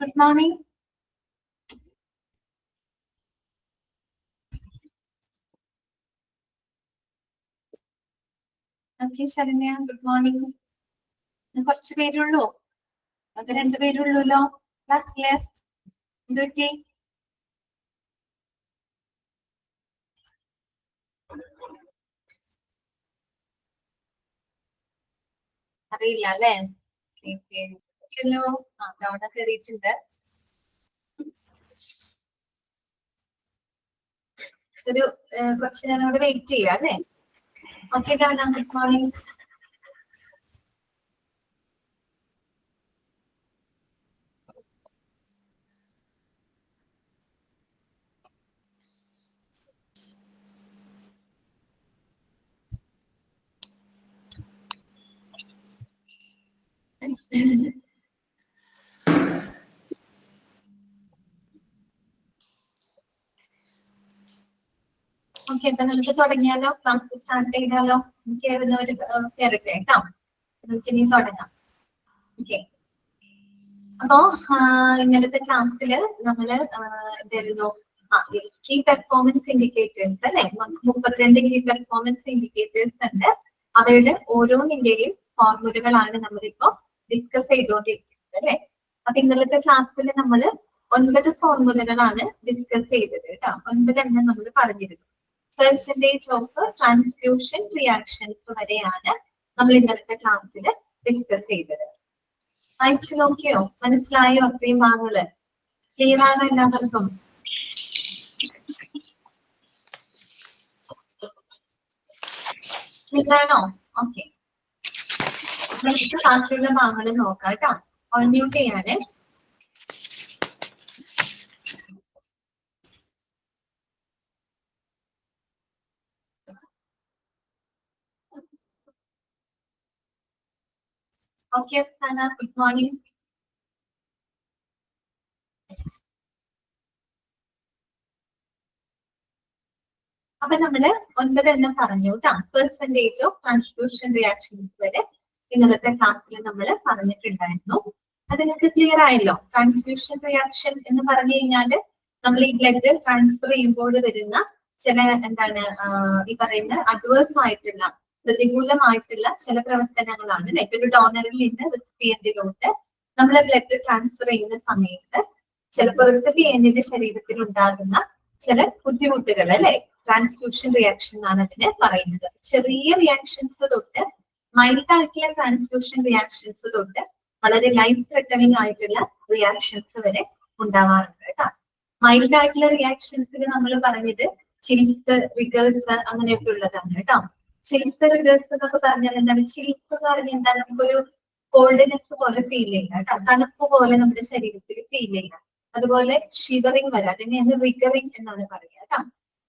Good morning. Okay, Sharanya, good morning. കുറച്ച് പേരുള്ളൂ. അത് 2 പേരുള്ളൂല്ലോ. Clear? എന്ത് പറ്റി? അറിയില്ല അല്ലേ? ഹലോ, അവിടെ കയറിയിട്ടുണ്ട്. ഒരു കുറച്ച് നേരം അവിടെ വെയിറ്റ് ചെയ്യാം അല്ലേ? Okay Dana, good morning. Okay, അപ്പൊ നമുക്ക് തുടങ്ങിയാലോ? ക്ലാസ് സ്റ്റാർട്ട് ചെയ്താലോ? കയറുന്നവര് കയറട്ടെ കേട്ടോ. നമുക്ക് ഇനി തുടങ്ങാം. ഓക്കെ, അപ്പോ ഇന്നലത്തെ ക്ലാസ്സില് നമ്മള് എന്തായിരുന്നു, കീ പെർഫോമൻസ് ഇൻഡിക്കേറ്റേഴ്സ് അല്ലെ, 32 കീ പെർഫോമൻസ് ഇൻഡിക്കേറ്റേഴ്സ് ഉണ്ട്. അവയുടെ ഓരോന്നിന്റെയും ഫോർമുലകളാണ് നമ്മളിപ്പോ ഡിസ്കസ് ചെയ്തുകൊണ്ടിരിക്കുന്നത് അല്ലെ. അപ്പൊ ഇന്നലത്തെ ക്ലാസ്സിൽ നമ്മൾ 9 ഫോർമുലകളാണ് ഡിസ്കസ് ചെയ്തത് കേട്ടോ. 9 എണ്ണം നമ്മൾ പറഞ്ഞിരുന്നു. പെർസെന്റേജ് ഓഫ് ട്രാൻസ്ഫ്യൂഷൻ റിയാക്ഷൻസ് വരെയാണ് നമ്മൾ ഇന്നലത്തെ ക്ലാസ്സിൽ ഡിസ്കസ് ചെയ്തത്. വായിച്ചു നോക്കിയോ? മനസ്സിലായോ? അത്രയും ഭാഗങ്ങള് ക്ലിയർ ആണോ എല്ലാവർക്കും? ക്ലിയർ ആണോ? ഓക്കെ, ബാക്കിയുള്ള ഭാഗങ്ങൾ നോക്കാം കേട്ടോ. ഓൺമ്യൂട്ട് ചെയ്യാണ്. Okay Afsana, good morning. അപ്പൊ നമ്മള് 9 എണ്ണം പറഞ്ഞു കേട്ടോ. പെർസെന്റേജ് ഓഫ് ട്രാൻസ്ഫ്യൂഷൻ റിയാക്ഷൻസ് വരെ ഇന്നലത്തെ ക്ലാസ്സിൽ നമ്മൾ പറഞ്ഞിട്ടുണ്ടായിരുന്നു. അത് നിങ്ങൾക്ക് ക്ലിയർ ആയല്ലോ? ട്രാൻസ്ഫ്യൂഷൻ റിയാക്ഷൻ എന്ന് പറഞ്ഞു കഴിഞ്ഞാല് നമ്മൾ ഈ ബ്ലഡ് ട്രാൻസ്ഫർ ചെയ്യുമ്പോൾ വരുന്ന ചില എന്താണ് ഈ പറയുന്ന അഡ്വേഴ്സ് ആയിട്ടുള്ള, പ്രതികൂലമായിട്ടുള്ള ചില പ്രവർത്തനങ്ങളാണ് അല്ലെ. ഒരു ഡോണറിൽ നിന്ന് റെസിപ്പിയന്റിലോട്ട് നമ്മൾ ബ്ലഡ് ട്രാൻസ്ഫർ ചെയ്യുന്ന സമയത്ത് ചിലപ്പോൾ റെസിപ്പിയന്റിന്റെ ശരീരത്തിൽ ഉണ്ടാകുന്ന ചില ബുദ്ധിമുട്ടുകൾ അല്ലെ, ട്രാൻസ്ഫ്യൂഷൻ റിയാക്ഷൻ ആണ് അതിന് പറയുന്നത്. ചെറിയ റിയാക്ഷൻസ് തൊട്ട് മൈൽഡ് ആയിട്ടുള്ള ട്രാൻസ്ഫ്യൂഷൻ റിയാക്ഷൻസ് തൊട്ട് വളരെ ലൈഫ് ത്രെട്ടനിങ് ആയിട്ടുള്ള റിയാക്ഷൻസ് വരെ ഉണ്ടാവാറുണ്ട് കേട്ടോ. മൈൽഡ് ആയിട്ടുള്ള റിയാക്ഷൻസിൽ നമ്മൾ പറഞ്ഞത് ചിൽസ്, റിഗേഴ്സ് അങ്ങനെയൊക്കെ ഉള്ളതാണ് കേട്ടോ. ചിൽസ്, റിഗേഴ്സ് എന്നൊക്കെ പറഞ്ഞാൽ എന്താണ്? ചിൽസ് എന്ന് പറഞ്ഞാൽ എന്താ? നമുക്കൊരു കോൾഡ്നെസ് പോലെ ഫീൽ ചെയ്യുക കേട്ടോ. തണുപ്പ് പോലെ നമ്മുടെ ശരീരത്തിൽ ഫീൽ ചെയ്യുക. അതുപോലെ ഷിവറിങ് വരാം, അതിനെയാണ് റിഗറിങ് എന്നാണ് പറയുക കേട്ടോ.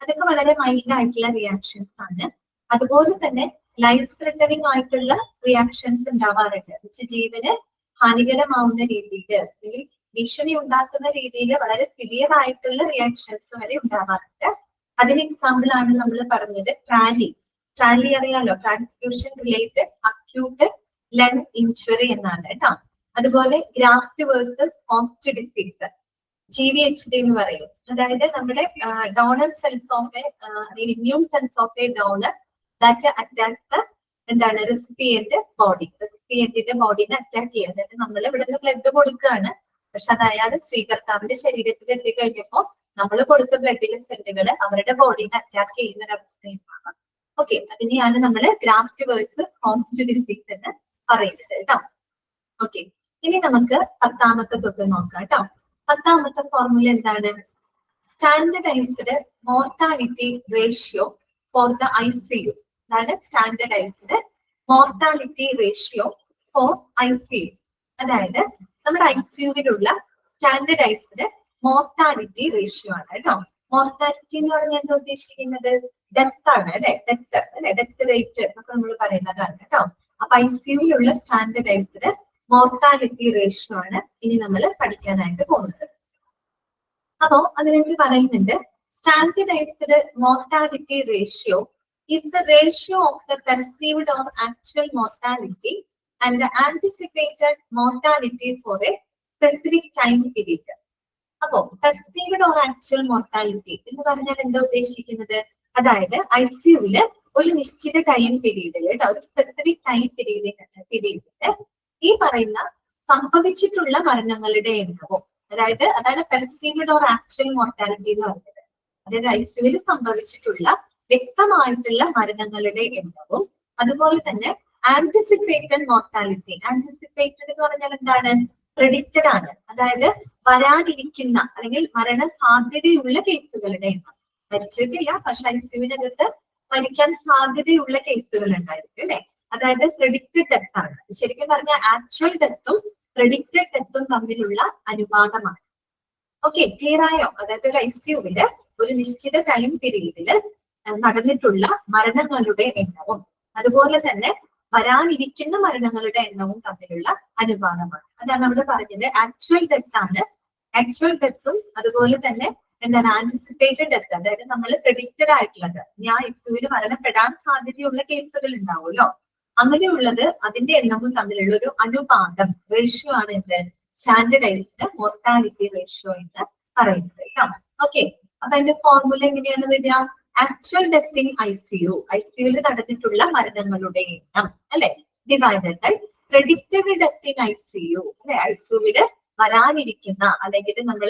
അതൊക്കെ വളരെ മൈൽഡ് ആയിട്ടുള്ള റിയാക്ഷൻസ് ആണ്. അതുപോലെ തന്നെ ലൈഫ് ത്രെട്ടനിങ് ആയിട്ടുള്ള റിയാക്ഷൻസ് ഉണ്ടാവാറുണ്ട്. ജീവന് ഹാനികരമാവുന്ന രീതിയിൽ അല്ലെങ്കിൽ ഭീഷണി ഉണ്ടാക്കുന്ന രീതിയിൽ വളരെ സിവിയർ ആയിട്ടുള്ള റിയാക്ഷൻസ് വരെ ഉണ്ടാവാറുണ്ട്. അതിന് എക്സാമ്പിൾ ആണ് നമ്മൾ പറഞ്ഞത് ട്രാലി. ട്രാലി അറിയാലോ? Transfusion related acute lung injury എന്നാണ് കേട്ടോ. അതുപോലെ graft versus host disease, GVHD എന്ന് പറയും. അതായത് നമ്മുടെ donor cells of immune cells of a donor that attack the എന്താണ് റെസിപ്പിയന്റ് ബോഡി. റെസിപ്പിയന്റിന്റെ ബോഡിനെ അറ്റാക്ക് ചെയ്യുക. അതായത് നമ്മൾ ഇവിടുന്ന് ബ്ലഡ് കൊടുക്കുകയാണ്, പക്ഷെ അത് അയാൾ സ്വീകർത്താവിന്റെ ശരീരത്തിൽ എത്തിക്കഴിഞ്ഞപ്പോൾ നമ്മൾ കൊടുത്ത ബ്ലഡിലെ സെല്ലുകൾ അവരുടെ ബോഡിനെ അറ്റാക്ക് ചെയ്യുന്ന ഒരു അവസ്ഥയുണ്ടാകാം. ഓക്കെ, അതിനെയാണ് നമ്മൾ ഗ്രാഫ്റ്റ് വേഴ്സസ് ഹോസ്റ്റ് ഡിസീസ് എന്ന് പറയുന്നത് കേട്ടോ. ഓക്കെ, ഇനി നമുക്ക് 10ാമത്തെ തൊട്ട് നോക്കാം കേട്ടോ. 10ാമത്തെ ഫോർമുല എന്താണ്? Standardized mortality ratio for the ICU. അതാണ് standardized mortality ratio for ICU. അതായത് നമ്മുടെ ICUവിലുള്ള സ്റ്റാൻഡർഡൈസ്ഡ് മോർട്ടാലിറ്റി റേഷ്യോ ആണ് കേട്ടോ. മോർട്ടാലിറ്റി എന്ന് പറഞ്ഞാൽ എന്താ ഉദ്ദേശിക്കുന്നത്? ഡെത്ത് ആണ് അല്ലെ. ഡെത്ത് അല്ലെ, ഡെത്ത് റേറ്റ് എന്നൊക്കെ നമ്മൾ പറയുന്നതാണ് കേട്ടോ. അപ്പൊ ICUവിലുള്ള സ്റ്റാൻഡർഡൈസ്ഡ് മോർട്ടാലിറ്റി റേഷ്യോ ആണ് ഇനി നമ്മൾ പഠിക്കാനായിട്ട് പോകുന്നത്. അപ്പോ അതിനെന്ത് പറയുന്നുണ്ട്? Standardized mortality ratio is the ratio of the perceived or actual mortality and the anticipated mortality for a specific time period. അപ്പോ പെർസീവ്ഡ് ഓർ ആക്ച്വൽ മോർട്ടാലിറ്റി എന്ന് പറഞ്ഞാൽ എന്താ ഉദ്ദേശിക്കുന്നത്? അതായത് ICUവില് ഒരു നിശ്ചിത ടൈം പീരീഡിൽ ഒരു സ്പെസിഫിക് ടൈം പീരീഡില് ഈ പറയുന്ന സംഭവിച്ചിട്ടുള്ള മരണങ്ങളുടെ എണ്ണവും, അതാണ് പെർസീവ്ഡ് ഓർ ആക്ച്വൽ മോർട്ടാലിറ്റി എന്ന് പറയുന്നത്. അതായത് ICUവിൽ സംഭവിച്ചിട്ടുള്ള വ്യക്തമായിട്ടുള്ള മരണങ്ങളുടെ എണ്ണവും, അതുപോലെ തന്നെ ആന്റിസിപ്പേറ്റഡ് മോർട്ടാലിറ്റി. ആന്റിസിപ്പേറ്റഡ് എന്ന് പറഞ്ഞാൽ എന്താണ്? പ്രെഡിക്റ്റഡ് ആണ്. അതായത് വരാനിരിക്കുന്ന അല്ലെങ്കിൽ മരണ സാധ്യതയുള്ള കേസുകളുടെ എണ്ണം. മരിച്ചിട്ടില്ല, പക്ഷെ ICUവിനകത്ത് മരിക്കാൻ സാധ്യതയുള്ള കേസുകൾ ഉണ്ടായിരിക്കും അല്ലെ. അതായത് പ്രെഡിക്റ്റഡ് ഡെത്ത് ആണ്. ശരിക്കും പറഞ്ഞാൽ ആക്ച്വൽ ഡെത്തും പ്രെഡിക്റ്റഡ് ഡെത്തും തമ്മിലുള്ള അനുപാതമാണ്. ഓക്കെ, ക്ലിയർ ആയോ? അതായത് ഒരു ICUവില് ഒരു നിശ്ചിത ടൈം പീരീഡില് നടന്നിട്ടുള്ള മരണങ്ങളുടെ എണ്ണവും അതുപോലെ തന്നെ വരാനിരിക്കുന്ന മരണങ്ങളുടെ എണ്ണവും തമ്മിലുള്ള അനുപാതമാണ്. അതാണ് അവിടെ പറഞ്ഞത്. ആക്ച്വൽ ഡെത്ത് ആണ്. ആക്ച്വൽ ഡെത്തും അതുപോലെ തന്നെ എന്താണ് ആന്റിസിപ്പേറ്റഡ് ഡെത്ത്, അതായത് നമ്മൾ പ്രെഡിക്റ്റഡ് ആയിട്ടുള്ളത്. ഞാൻ ICUവിൽ മരണപ്പെടാൻ സാധ്യതയുള്ള കേസുകൾ ഉണ്ടാവുമല്ലോ, അങ്ങനെയുള്ളത് അതിന്റെ എണ്ണവും തമ്മിലുള്ള ഒരു അനുപാതം, റേഷ്യോ ആണ് എന്ത്? സ്റ്റാൻഡേർഡൈസ്ഡ് മോർട്ടാലിറ്റി റേഷ്യോ എന്ന് പറയുന്നത് കേട്ടോ. ഓക്കെ, അപ്പൊ അതിന്റെ ഫോർമുല എങ്ങനെയാണ് വരിക? ആക്ച്വൽ ഡെത്ത് ഇൻ ICUവിൽ നടന്നിട്ടുള്ള മരണങ്ങളുടെ എണ്ണം അല്ലെ, divided by predicted death in ICU അല്ലെ, ICUവിൽ വരാനിരിക്കുന്ന അല്ലെങ്കിൽ നമ്മൾ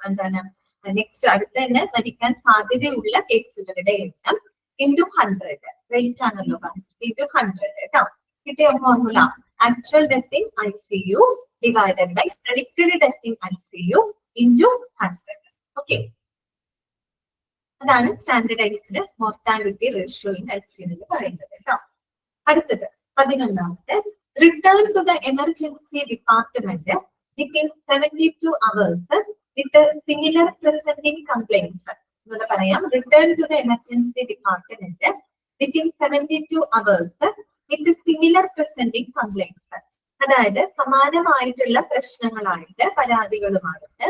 എന്താണ് നെക്സ്റ്റ് അടുത്ത് തന്നെ മരിക്കാൻ സാധ്യതയുള്ള കേസുകളുടെ എണ്ണം ഇൻറ്റു 100. റേറ്റ് ആണല്ലോ ഇൻറ്റു 100 കേട്ടോ. കിട്ടിയ formula? Actual death in ICU divided by predicted death in ICU into 100. Okay, അതാണ് standardised mortality ratio in ICU എന്ന് പറയുന്നത് കേട്ടോ. അടുത്തത് 11ാമത്തെ, return to the emergency department within 72 hours with similar presenting complaints. ഇവിടെ പറയാം, return to the emergency department within 72 hours with similar presenting complaints. അതായത് സമാനമായിട്ടുള്ള പ്രശ്നങ്ങളായിട്ട് പരാതികളുമായിട്ട്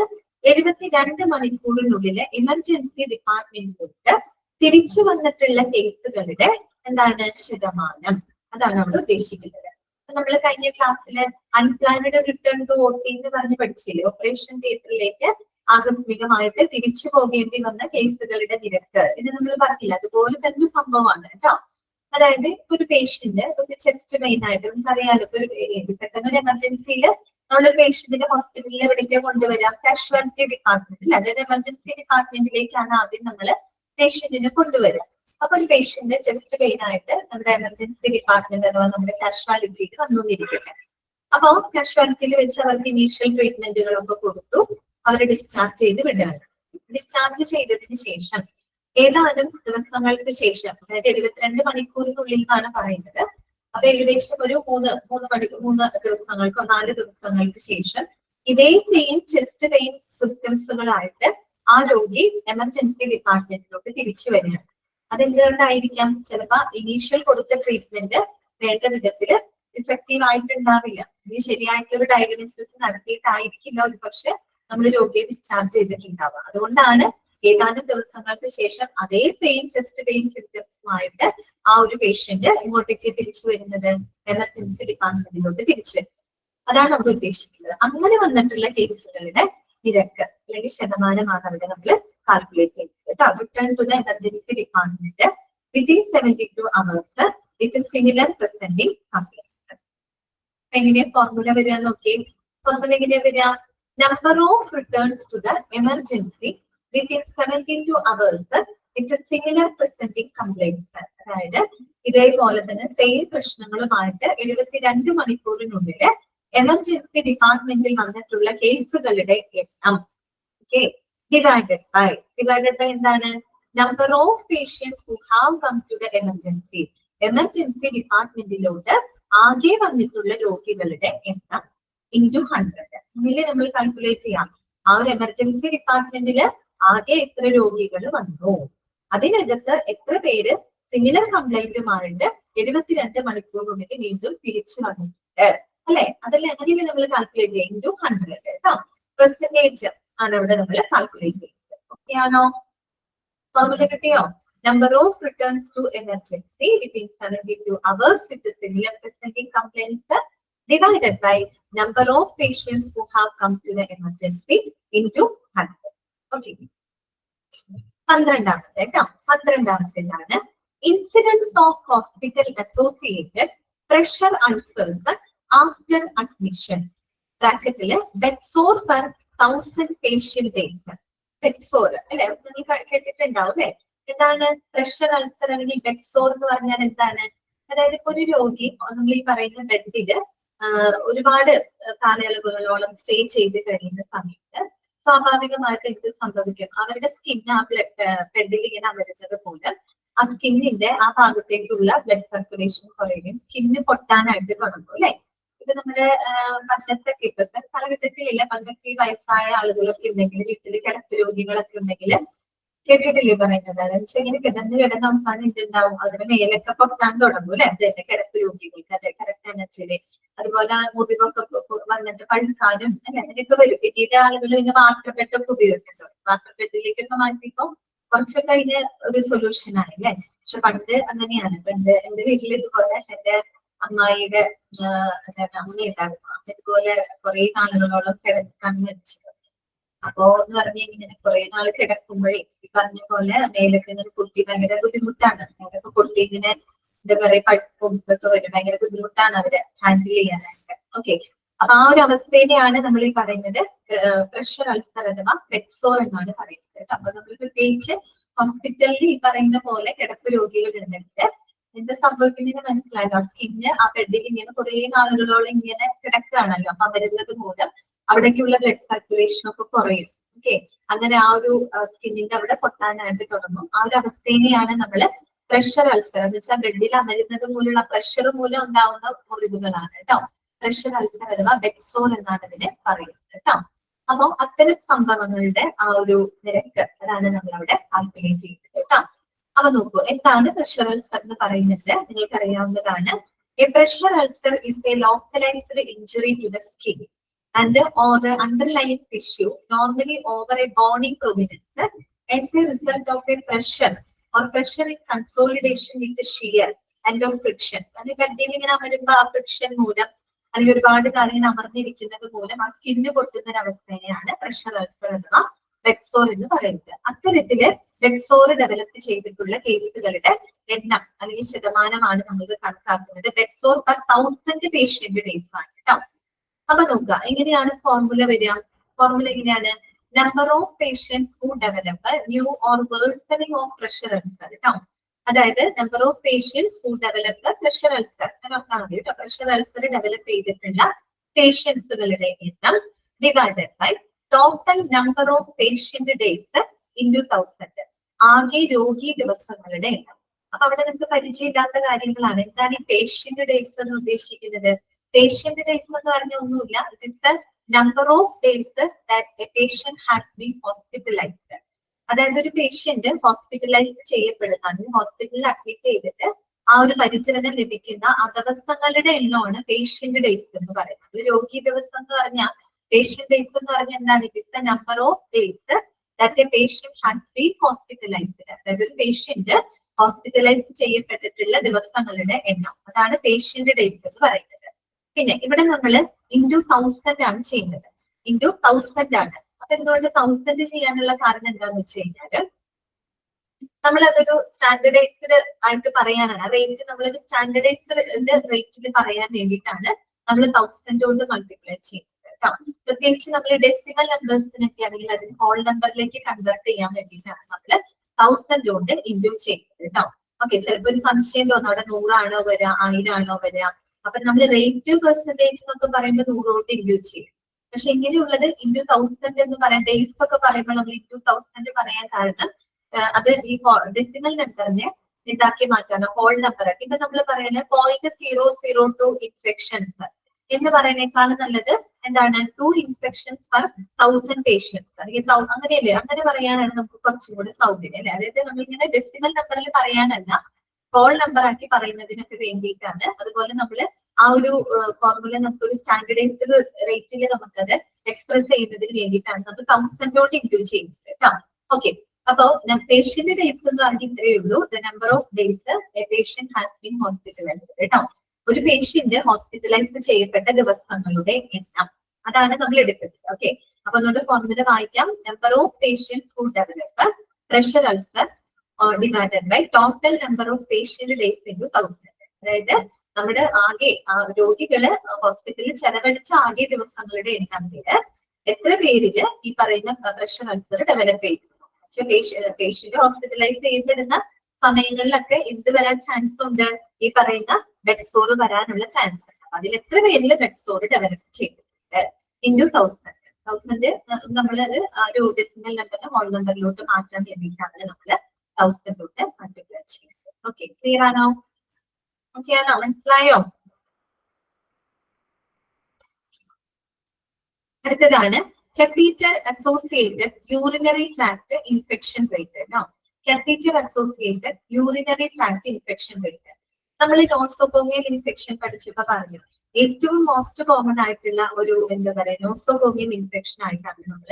72 മണിക്കൂറിനുള്ളിൽ എമർജൻസി ഡിപ്പാർട്ട്മെന്റിലോട്ട് തിരിച്ചു വന്നിട്ടുള്ള കേസുകളുടെ എന്താണ് ശതമാനം, അതാണ് നമ്മൾ ഉദ്ദേശിക്കുന്നത്. നമ്മൾ കഴിഞ്ഞ ക്ലാസ്സില് അൺപ്ലാനഡ് റിട്ടേൺ ടു OT എന്ന് പറഞ്ഞ് പഠിച്ചില്ലേ? ഓപ്പറേഷൻ തിയേറ്ററിലേക്ക് ആകസ്മികമായിട്ട് തിരിച്ചു പോകേണ്ടി വന്ന കേസുകളുടെ നിരക്ക്. ഇത് നമ്മൾ പറഞ്ഞില്ല, അതുപോലെ തന്നെ സംഭവമാണ് കേട്ടോ. അതായത് ഇപ്പൊ ഒരു പേഷ്യന്റ് ഒരു ചെസ്റ്റ് പെയിൻ ആയിട്ട് നമുക്കറിയാലോ, ഇപ്പൊ പെട്ടെന്ന് ഒരു എമർജൻസിയിൽ നമ്മളൊരു പേഷ്യന്റിന്റെ ഹോസ്പിറ്റലിൽ എവിടേക്കാണ് കൊണ്ടുവരാം? കാഷ്വാലിറ്റി ഡിപ്പാർട്ട്മെന്റിൽ, അതായത് എമർജൻസി ഡിപ്പാർട്ട്മെന്റിലേക്കാണ് ആദ്യം നമ്മൾ പേഷ്യന്റിനെ കൊണ്ടുവരിക. അപ്പൊ ഒരു പേഷ്യന്റ് ചെസ്റ്റ് പെയിൻ ആയിട്ട് നമ്മുടെ എമർജൻസി ഡിപ്പാർട്ട്മെന്റ് അഥവാ നമ്മുടെ കാഷ്വാലിറ്റിയിൽ വന്നുകൊണ്ടിരിക്കട്ടെ. അപ്പൊ കാഷ്വാലിറ്റിയിൽ വെച്ച് അവർക്ക് ഇനീഷ്യൽ ട്രീറ്റ്മെന്റുകളൊക്കെ കൊടുത്തു, അവരെ ഡിസ്ചാർജ് ചെയ്ത് വിടുകയാണ്. ഡിസ്ചാർജ് ചെയ്തതിന് ശേഷം ഏതാനും ദിവസങ്ങൾക്ക് ശേഷം, അതായത് 72 മണിക്കൂറിനുള്ളിൽ എന്നാണ് പറയുന്നത്. അപ്പൊ ഏകദേശം ഒരു 3 ദിവസങ്ങൾക്കോ 4 ദിവസങ്ങൾക്ക് ശേഷം ഇതേ സെയിം ചെസ്റ്റ് പെയിൻ സിംറ്റംസുകളായിട്ട് ആ രോഗി എമർജൻസി ഡിപ്പാർട്ട്മെന്റിലോട്ട് തിരിച്ചു വരികയാണ്. അതെന്തുകൊണ്ടായിരിക്കാം? ചിലപ്പോൾ ഇനീഷ്യൽ കൊടുത്ത ട്രീറ്റ്മെന്റ് വേണ്ട വിധത്തിൽ ഇഫക്റ്റീവ് ആയിട്ടുണ്ടാവില്ല. ഇനി ശരിയായിട്ടുള്ള ഡയഗ്നോസിസ് നടത്തിയിട്ടായിരിക്കില്ല ഒരു പക്ഷെ നമ്മൾ രോഗിയെ ഡിസ്ചാർജ് ചെയ്തിട്ടുണ്ടാവുക. അതുകൊണ്ടാണ് ഏതാനും ദിവസങ്ങൾക്ക് ശേഷം അതേ സെയിം ചെസ്റ്റ് പെയിൻ സിംറ്റംസുമായിട്ട് ആ ഒരു പേഷ്യന്റ് ഇങ്ങോട്ടേക്ക് തിരിച്ചു വരുന്നത്, എമർജൻസി ഡിപ്പാർട്ട്മെന്റിലോട്ട് തിരിച്ചു വരുന്നത്. അതാണ് നമ്മൾ ഉദ്ദേശിക്കുന്നത്. അങ്ങനെ വന്നിട്ടുള്ള കേസുകളുടെ നിരക്ക് അല്ലെങ്കിൽ ശതമാനമാണ് അവിടെ നമ്മൾ കാൽക്കുലേറ്റ് ചെയ്യുന്നത് കേട്ടോ. Return to the emergency department within 72 hours with similar presenting complaints. എങ്ങനെയാ ഫോർമുല വരിക നോക്കി? ഫോർമുല എങ്ങനെയാ വരിക? Number of returns to the emergency within 72 hours with similar presenting complaints. അതായത് ഇതേപോലെ തന്നെ സെയിം പ്രശ്നങ്ങളുമായിട്ട് 72 മണിക്കൂറിനുള്ളിൽ എമർജൻസി ഡിപ്പാർട്ട്മെന്റിൽ വന്നിട്ടുള്ള കേസുകളുടെ എണ്ണം. ഓക്കെ, ഡിവൈഡഡ് ബൈ എന്താണ്? Number of patients who have come to the emergency. Emergency ഡിപ്പാർട്ട്മെന്റിലോട്ട് ആകെ വന്നിട്ടുള്ള രോഗികളുടെ എണ്ണം ഇൻറ്റു 100. ഇതില് നമ്മൾ കാൽക്കുലേറ്റ് ചെയ്യാം, ആ ഒരു എമർജൻസി ഡിപ്പാർട്ട്മെന്റിൽ ആകെ എത്ര രോഗികൾ വന്നു, അതിനകത്ത് എത്ര പേര് സിമിലർ കംപ്ലൈന്റുമായിട്ട് 72 മണിക്കൂറിനുള്ളിൽ വീണ്ടും തിരിച്ചു വന്നിട്ടുണ്ട് അല്ലെ? അതല്ലേ അങ്ങനെയല്ലേ നമ്മൾ കാൽക്കുലേറ്റ് ചെയ്യുക? ഇൻറ്റു 100 കേട്ടോ. പെർസെന്റേജ് ആണ് ഇവിടെ നമ്മൾ കാൽക്കുലേറ്റ് ചെയ്യുന്നത്. ഓക്കെ ആണോ? ഫോർമുല കിട്ടിയോ? Number of returns to emergency within 72 hours with similar presenting complaints divided by number of patients who have come to the emergency into 100. Okay. 12ാമത്തെ കേട്ടോ. 12ാമത്തേതാണ് incidence of hospital associated pressure ulcers after admission. ബ്രാക്കറ്റില് bedsore per 1000 patient days. Bedsore അല്ലെ, നിങ്ങൾ കേട്ടിട്ടുണ്ടാവും അല്ലെ. എന്താണ് pressure ulcer അല്ലെങ്കിൽ ബെഡ്സോർ എന്ന് പറഞ്ഞാൽ എന്താണ്? അതായത് ഇപ്പൊ ഒരു രോഗി നമ്മൾ ഈ പറയുന്ന ബെഡില് ഒരുപാട് കാലയളവുകളോളം സ്റ്റേ ചെയ്ത് കഴിയുന്ന സമയത്ത് സ്വാഭാവികമായിട്ട് എന്ത് സംഭവിക്കും? അവരുടെ സ്കിൻ ആ ബെഡിൽ ഇങ്ങനെ അമരുന്നത് പോലെ ആ സ്കിന്നിന്റെ ആ ഭാഗത്തേക്കുള്ള ബ്ലഡ് സർക്കുലേഷൻ കുറയുകയും സ്കിന്ന് പൊട്ടാനായിട്ട് തുടങ്ങും അല്ലെ. ഇപ്പൊ നമ്മുടെ പണ്ടത്തെ ഇപ്പത്തെ കാലഘട്ടത്തിലില്ല, പണ്ടൊക്കെ ഈ വയസ്സായ ആളുകളൊക്കെ ഉണ്ടെങ്കിൽ, വീട്ടിൽ കിടപ്പ് രോഗികളൊക്കെ ഉണ്ടെങ്കിൽ കേട്ടിട്ടില്ലേ പറയുന്നത്? അതെന്ന് വെച്ചാൽ ഇങ്ങനെ കിടന്ന് അവസാനം എന്തുണ്ടാവും? അതിന് മേലൊക്കെ പൊട്ടാൻ തുടങ്ങും അല്ലെ. അതെ, കിടപ്പ് രോഗികൾക്ക് അതെ കറക്റ്റ് ആണ് വെച്ചാല്. അതുപോലെ മുറിവൊക്കെ വന്നിട്ട് പഴുക്കാനും അല്ലെ, അങ്ങനെയൊക്കെ വരും. പിന്നീട് ആളുകൾ ഇങ്ങനെ വാട്ടർ ബെഡൊക്കെ ഉപയോഗിക്കുന്നുണ്ട്. വാട്ടർ ബെഡിലേക്കൊക്കെ മാറ്റിയപ്പോ കുറച്ചൊക്കെ അതിന് ഒരു സൊല്യൂഷൻ ആണ് അല്ലെ. പക്ഷെ പണ്ട് അങ്ങനെയാണ്. പണ്ട് എന്റെ വീട്ടിൽ ഇതുപോലെ എന്റെ അമ്മായിയുടെ അമ്മയുണ്ടായിരുന്നു. ഇതുപോലെ കുറെ നാളുകളോളം കണ്ണ് വെച്ചത്. അപ്പോ എന്ന് പറഞ്ഞാൽ ഇങ്ങനെ കുറെ നാള് കിടക്കുമ്പോഴേ ഈ പറഞ്ഞ പോലെ മേലൊക്കെ ഇങ്ങനെ പൊട്ടി ഭയങ്കര ബുദ്ധിമുട്ടാണ്. മേലൊക്കെ പൊട്ടി ഇങ്ങനെ എന്താ പറയാ പഴുപ്പും ഇതൊക്കെ വരും. ഭയങ്കര ബുദ്ധിമുട്ടാണ് അവരെ ഹാൻഡിൽ ചെയ്യാനായിട്ട്. ഓക്കെ, അപ്പൊ ആ ഒരു അവസ്ഥേനെയാണ് നമ്മൾ ഈ പറയുന്നത് പ്രഷർ അൾസർ അഥവാ ബെഡ്സോർ എന്നാണ് പറയുന്നത് കേട്ടോ. അപ്പൊ നമ്മൾ പ്രത്യേകിച്ച് ഹോസ്പിറ്റലിൽ ഈ പറയുന്ന പോലെ കിടപ്പ് രോഗികൾ ഉണ്ടെങ്കിൽ എന്ത് സംഭവിക്കുന്നതിന് മനസ്സിലായല്ലോ? സ്കിന്ന് ആ ബെഡിൽ ഇങ്ങനെ കുറെ നാളുകളോളം ഇങ്ങനെ കിടക്കുകയാണല്ലോ. അപ്പൊ വരുന്നത് മൂലം അവിടേക്കുള്ള ബ്ലഡ് സർക്കുലേഷൻ ഒക്കെ കുറയും. ഓക്കെ, അങ്ങനെ ആ ഒരു സ്കിന്നിന്റെ അവിടെ പൊട്ടാനായിട്ട് തുടങ്ങും. ആ ഒരു അവസ്ഥേനെയാണ് നമ്മൾ പ്രഷർ അൾസർ എന്ന് വെച്ചാൽ ബെഡിൽ അമരുന്നത് മൂലമുള്ള പ്രഷർ മൂലം ഉണ്ടാവുന്ന മുറിവുകളാണ് കേട്ടോ. പ്രഷർ അൾസർ അഥവാ ബെഡ്സോർ എന്നാണ് ഇതിനെ പറയുന്നത് കേട്ടോ. അപ്പൊ അത്തരം സംഭവങ്ങളുടെ ആ ഒരു നിരക്ക് അതാണ് നമ്മൾ അവിടെ കാൽക്കുലേറ്റ് ചെയ്യുന്നത് കേട്ടോ. അപ്പൊ നോക്കൂ, എന്താണ് പ്രഷർ അൾസർ എന്ന് പറയുന്നത്? നിങ്ങൾക്ക് അറിയാവുന്നതാണ്. A pressure ulcer is a localized injury to the skin and or the underlying tissue, normally over a bony prominence, as a result of a pressure or pressure in consolidation with the shear and of friction. And ബെഡിൽ ഇങ്ങനെ അമരുമ്പോ ആ friction മൂലം അല്ലെങ്കിൽ ഒരുപാട് കാര്യം ഇങ്ങനെ അമർന്നിരിക്കുന്നത് മൂലം ആ സ്കിന്ന് പൊട്ടുന്ന ഒരു അവസ്ഥയാണ് പ്രഷർ അൾസർ അഥവാ ബെഡ്സോർ എന്ന് പറയുന്നത്. അത്തരത്തില് ബെഡ്സോർ ഡെവലപ്പ് ചെയ്തിട്ടുള്ള കേസുകളുടെ എണ്ണം അല്ലെങ്കിൽ ശതമാനമാണ് നമ്മൾ കണക്കാക്കുന്നത്. ബെഡ്സോർ പെർ 1000 പേഷ്യന്റ് ഡേയ്സ് ആണ് കേട്ടോ. അപ്പൊ നോക്കുക, എങ്ങനെയാണ് ഫോർമുല വരിക? ഫോർമുല എങ്ങനെയാണ്? Number of patients who develop new or worsening of pressure ulcer കേട്ടോ. അതായത് number of patients who develop pressure ulcer നോക്കാൻ മതി കേട്ടോ. പ്രഷർ അൾസർ ഡെവലപ്പ് ചെയ്തിട്ടുള്ള പേഷ്യൻസുകളുടെ എണ്ണം divided by total number of patient days into 1000. ആകെ രോഗി ദിവസങ്ങളുടെ എണ്ണം. അപ്പൊ അവിടെ നമുക്ക് പരിചയമില്ലാത്ത കാര്യങ്ങളാണ്. എന്താണ് ഈ പേഷ്യന്റ് ഡേയ്സ് എന്ന് ഉദ്ദേശിക്കുന്നത്? പേഷ്യന്റ് ഡേയ്സ് എന്ന് പറഞ്ഞ ഒന്നുമില്ല. It is the number of days that A patient has been hospitalised. അതായത് ഒരു പേഷ്യന്റ് ഹോസ്പിറ്റലൈസ് ചെയ്യപ്പെടുന്ന, ഹോസ്പിറ്റലിൽ അഡ്മിറ്റ് ചെയ്തിട്ട് ആ ഒരു പരിചരണം ലഭിക്കുന്ന ആ ദിവസങ്ങളുടെ എണ്ണമാണ് പേഷ്യന്റ് ഡേയ്സ് എന്ന് പറയുന്നത്. ഒരു രോഗി ദിവസം എന്ന് പറഞ്ഞാൽ പേഷ്യന്റ് ഡേയ്സ് എന്ന് പറഞ്ഞാൽ എന്താണ്? It is the number of days that A patient has been hospitalised. അതായത് ഒരു പേഷ്യന്റ് ഹോസ്പിറ്റലൈസ് ചെയ്യപ്പെട്ടിട്ടുള്ള ദിവസങ്ങളുടെ എണ്ണം, അതാണ് പേഷ്യന്റ് ഡേയ്സ് എന്ന് പറയുന്നത്. പിന്നെ ഇവിടെ നമ്മൾ ഇൻറ്റു 1000 ആണ് ചെയ്യുന്നത്. ഇൻറ്റു 1000 ആണ്. അപ്പൊ എന്തുകൊണ്ട് 1000 ചെയ്യാനുള്ള കാരണം എന്താന്ന് വെച്ച് കഴിഞ്ഞാല് നമ്മൾ അതൊരു സ്റ്റാൻഡർഡൈസ്ഡ് ആയിട്ട് പറയാനാണ്. റേറ്റ് നമ്മളൊരു സ്റ്റാൻഡർഡൈസ്ഡ് റേറ്റിൽ പറയാൻ വേണ്ടിയിട്ടാണ് നമ്മൾ 1000 കൊണ്ട് മൾട്ടിപ്ലൈ ചെയ്യുന്നത് കേട്ടോ. പ്രത്യേകിച്ച് നമ്മൾ ഡെസിമൽ നമ്പേഴ്സിനൊക്കെ ആണെങ്കിൽ അതിന് ഹോൾ നമ്പറിലേക്ക് കൺവേർട്ട് ചെയ്യാൻ വേണ്ടിയിട്ടാണ് നമ്മൾ 1000 കൊണ്ട് ഇൻറ്റു ചെയ്യുന്നത് കേട്ടോ. ഓക്കെ, ചിലപ്പോൾ ഒരു സംശയം തോന്നും, അവിടെ 100 ആണോ വരിക 1000 ആണോ വരിക? അപ്പൊ നമ്മൾ റേറ്റ് പെർസെന്റേജ് എന്നൊക്കെ പറയുമ്പോൾ 100 കൊണ്ട് ഇൻറ്റു ചെയ്യും. പക്ഷെ ഇങ്ങനെയുള്ളത് ഇൻറ്റു 1000 എന്ന് പറയാം. ഡേയ്സ് ഒക്കെ പറയുമ്പോൾ നമ്മൾ ഇൻറ്റു 1000 പറയാൻ കാരണം അത് ഈ ഡെസിമൽ നമ്പറിനെ ഇതാക്കി മാറ്റാണ്, ഹോൾ നമ്പർ ആക്കി. ഇപ്പൊ നമ്മൾ പറയുന്നത് 0.002 ഇൻഫെക്ഷൻസ് എന്ന് പറയുന്നേക്കാളും നല്ലത് എന്താണ്? 2 ഇൻഫെക്ഷൻസ് പെർ 1000 പേഷ്യൻസ്. അങ്ങനെയല്ലേ? അങ്ങനെ പറയാനാണ് നമുക്ക് കുറച്ചും കൂടി സൗകര്യം അല്ലെ. അതായത് നമ്മളിങ്ങനെ ഡെസിമൽ നമ്പറിൽ പറയാനല്ല, ഹോൾ നമ്പർ ആക്കി പറയുന്നതിനൊക്കെ വേണ്ടിയിട്ടാണ്. അതുപോലെ നമ്മൾ ആ ഒരു ഫോർമുല നമുക്കൊരു സ്റ്റാൻഡർഡൈസ്ഡ് റേറ്റിൽ നമുക്കത് എക്സ്പ്രസ് ചെയ്യുന്നതിന് വേണ്ടിയിട്ടാണ് നമ്മൾ 1000 കൊണ്ട് ഇൻക്ലൂഡ് ചെയ്യുന്നത് കേട്ടോ. ഓക്കെ, അപ്പോ പേഷ്യന്റ് ഡേയ്സ് എന്ന് പറഞ്ഞാൽ ഇത്രയേ ഉള്ളൂ. The number of days A patient has been hospitalised കേട്ടോ. ഒരു പേഷ്യന്റ് ഹോസ്പിറ്റലൈസ് ചെയ്യപ്പെട്ട ദിവസങ്ങളുടെ എണ്ണം, അതാണ് നമ്മൾ എടുക്കുന്നത്. ഓക്കെ, അപ്പൊ നമ്മുടെ ഫോർമുല വായിക്കാം. Number of patients who develop pressure ulcer divided by total number of patient days into 1000. അതായത് നമ്മുടെ ആകെ രോഗികള് ഹോസ്പിറ്റലിൽ ചെലവഴിച്ച ആകെ ദിവസങ്ങളുടെ എണ്ണത്തില് എത്ര പേരില് ഈ പറയുന്ന പ്രഷർ അൾസർ ഡെവലപ്പ് ചെയ്തിരുന്നു. പക്ഷെ പേഷ്യന്റ് ഹോസ്പിറ്റലൈസ് ചെയ്യപ്പെടുന്ന സമയങ്ങളിലൊക്കെ എന്ത് വരാൻ ചാൻസ് ഉണ്ട്? ഈ പറയുന്ന ബെഡ് സോർ വരാനുള്ള ചാൻസ് ഉണ്ട്. അതിൽ എത്ര പേരിൽ ബെഡ് സോർ ഡെവലപ്പ് ചെയ്തിട്ടുണ്ട് ഇൻടു 1000. 1000 നമ്മളത് ഒരു ഡെസിമൽ നമ്പറിന് ഹോൾ നമ്പറിലോട്ട് മാറ്റാൻ വേണ്ടിയിട്ടാണ് നമ്മൾ 1000 മൾട്ടിപ്ലൈ ചെയ്യുന്നത്. ഓക്കെ, ക്ലിയർ ആണോ? ഓക്കെ ആണോ? മനസ്സിലായോ? അടുത്തതാണ് catheter associated urinary tract infection rate. catheter associated urinary tract infection rate. നമ്മൾ നോസോകോമിയൽ ഇൻഫെക്ഷൻ പഠിച്ചപ്പോ പറഞ്ഞു ഏറ്റവും മോസ്റ്റ് കോമൺ ആയിട്ടുള്ള ഒരു എന്താ പറയുക നോസോകോമിയൽ ഇൻഫെക്ഷൻ ആയിട്ടാണ് നമ്മൾ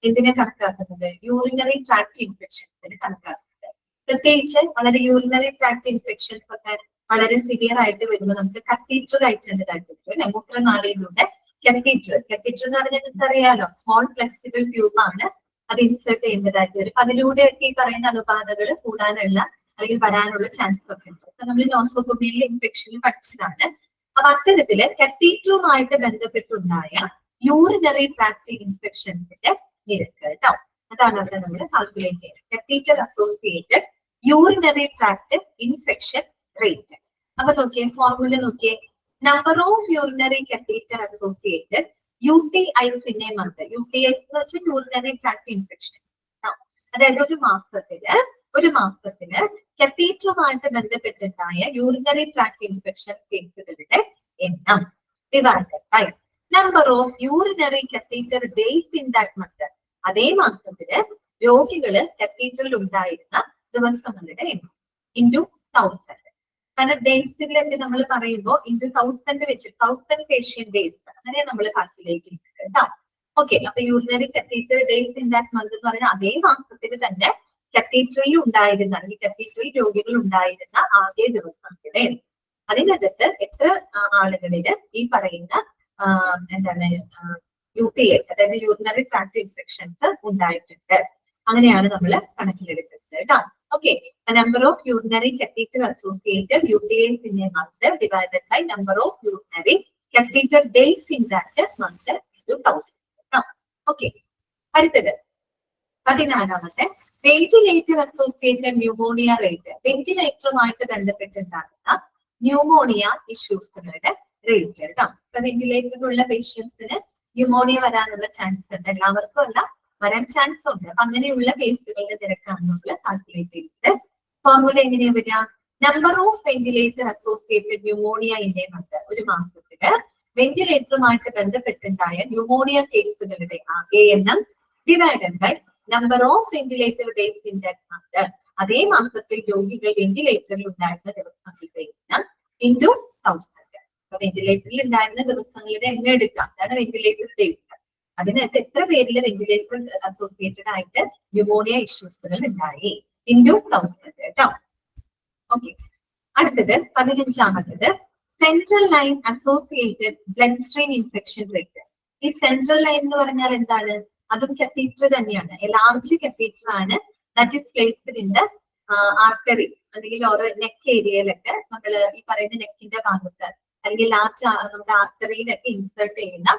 എന്തിനെ കണക്കാക്കുന്നത്? യൂറിനറി ട്രാക്ട് ഇൻഫെക്ഷൻസിന് കണക്കാക്കുന്നത്. പ്രത്യേകിച്ച് വളരെ യൂറിനറി ട്രാക്ട് ഇൻഫെക്ഷൻസ് ഒക്കെ വളരെ സിവിയർ ആയിട്ട് വരുമ്പോൾ നമുക്ക് കത്തീറ്റർ കയറ്റേണ്ടതായിട്ടുണ്ട് അല്ലെ? മൂത്രനാളിയിലൂടെ കത്തീറ്റർ എന്ന് പറഞ്ഞാൽ നിങ്ങൾക്ക് അറിയാലോ, സ്മോൾ ഫ്ലെക്സിബിൾ ട്യൂബ് ആണ്, അത് ഇൻസേർട്ട് ചെയ്യേണ്ടതായിട്ട് വരും. അതിലൂടെയൊക്കെ ഈ പറയുന്ന അണുബാധകൾ കൂടാനുള്ള അല്ലെങ്കിൽ വരാനുള്ള ചാൻസ് ഒക്കെ ഉണ്ട്. അപ്പൊ നമ്മൾ നോസോകോമിയൽ ഇൻഫെക്ഷൻ പഠിച്ചതാണ്. അപ്പൊ അത്തരത്തില് കത്തീറ്ററുമായിട്ട് ബന്ധപ്പെട്ടുണ്ടായ യൂറിനറി ട്രാക്ട് ഇൻഫെക്ഷൻസിന്റെ നിരക്ക് കേട്ടോ, അതാണ് അവിടെ നമ്മൾ കാൽക്കുലേറ്റ് ചെയ്യുന്നത്. Catheter associated urinary tract infection rate. അപ്പൊ നോക്കിയേ, ഫോർമുല നോക്കിയേ. Number of urinary catheter associated UTIs in a month. UTIs എന്ന് വെച്ചാൽ യൂറിനറി ട്രാക്ട് ഇൻഫെക്ഷൻ. അതായത് ഒരു മാസത്തില് കത്തീറ്ററുമായിട്ട് ബന്ധപ്പെട്ടുണ്ടായ യൂറിനറി ട്രാക്ട് ഇൻഫെക്ഷൻ കേസുകളുടെ എണ്ണം divided by number of urinary catheter days in that month. അതേ മാസത്തില് രോഗികള് കത്തീറ്ററിൽ ഉണ്ടായിരുന്ന ദിവസങ്ങളുടെ എണ്ണം ഇൻടു 1000. കാരണം ഡേയ്സിലൊക്കെ നമ്മൾ പറയുമ്പോൾ ഇൻടു 1000 വെച്ച് 1000 പേഷ്യന്റ് ഡേയ്സ് അങ്ങനെ നമ്മൾ കാൽക്കുലേറ്റ് ചെയ്യുന്നത് കേട്ടോ. ഓക്കെ, അപ്പൊ urinary catheter days in that month എന്ന് പറയുന്ന അതേ മാസത്തിൽ തന്നെ കത്തീറ്ററിൽ ഉണ്ടായിരുന്ന അല്ലെങ്കിൽ കത്തീറ്ററിൽ രോഗികൾ ഉണ്ടായിരുന്ന ആദ്യ ദിവസത്തിലെ അതിനകത്ത് എത്ര ആളുകളില് ഈ പറയുന്ന എന്താണ് UTI അതായത് യൂറിനറി ട്രാക്ട് ഇൻഫെക്ഷൻസ് ഉണ്ടായിട്ടുണ്ട്, അങ്ങനെയാണ് നമ്മൾ കണക്കിലെടുക്കുന്നത് കേട്ടോ. Okay, the number of urinary catheter associated UTIs in a month divided by number of urinary catheter days in that month into 1000. Okay, അടുത്തത് 14ാമത്തെ വെന്റിലേറ്റർ അസോസിയേറ്റഡ് ന്യൂമോണിയ റേറ്റ്. വെന്റിലേറ്ററുമായിട്ട് ബന്ധപ്പെട്ടുണ്ടാകുന്ന pneumonia ഇഷ്യൂസുകളുടെ rate കേട്ടോ. ഇപ്പൊ വെന്റിലേറ്ററിലുള്ള പേഷ്യൻസിന് ന്യൂമോണിയ വരാനുള്ള ചാൻസ് ഉണ്ട്, എല്ലാവർക്കും അല്ല, വരാൻ ചാൻസ് ഉണ്ട്. അങ്ങനെയുള്ള കേസുകളുടെ നിരക്കാണ് നമ്മൾ കാൽക്കുലേറ്റ് ചെയ്യുന്നത്. ഫോർമുല എങ്ങനെയാ വരിക? Number of ventilator associated pneumonia in a month. ഒരു മാസത്തില് വെന്റിലേറ്ററുമായിട്ട് ബന്ധപ്പെട്ടുണ്ടായ ന്യൂമോണിയ കേസുകളുടെ ആകെ എണ്ണം divided by number of ventilator days in that month. അതേ മാസത്തിൽ രോഗികൾ വെന്റിലേറ്ററിൽ ഉണ്ടായിരുന്ന ദിവസങ്ങളുടെ എണ്ണം ഇൻടു 1000. അപ്പൊ വെന്റിലേറ്ററിൽ ഉണ്ടായിരുന്ന ദിവസങ്ങളുടെ എണ്ണം എടുക്കാം, അതാണ് വെന്റിലേറ്റർ ഡേയ്സ്. അതിനകത്ത് എത്ര പേരില് വെന്റിലേറ്റർ അസോസിയേറ്റഡ് ആയിട്ട് ന്യൂമോണിയ ഇഷ്യൂസുകൾ ഉണ്ടായി ഇൻടു 1000 കേട്ടോ. ഓക്കെ, അടുത്തത് 15ാമത്തത് central line associated blood stream infection rate. ഈ സെൻട്രൽ ലൈൻ എന്ന് പറഞ്ഞാൽ എന്താണ്? അതും കത്തീറ്റർ തന്നെയാണ്, ലാർജ് കത്തീറ്റർ ആണ്. That is placed in the artery അല്ലെങ്കിൽ ഓരോ നെക്ക് ഏരിയയിലൊക്കെ നമ്മൾ ഈ പറയുന്ന നെക്കിന്റെ ഭാഗത്ത് അല്ലെങ്കിൽ ലാർജ് നമ്മുടെ ആർട്ടറിയിലൊക്കെ ഇൻസേർട്ട് ചെയ്യുന്ന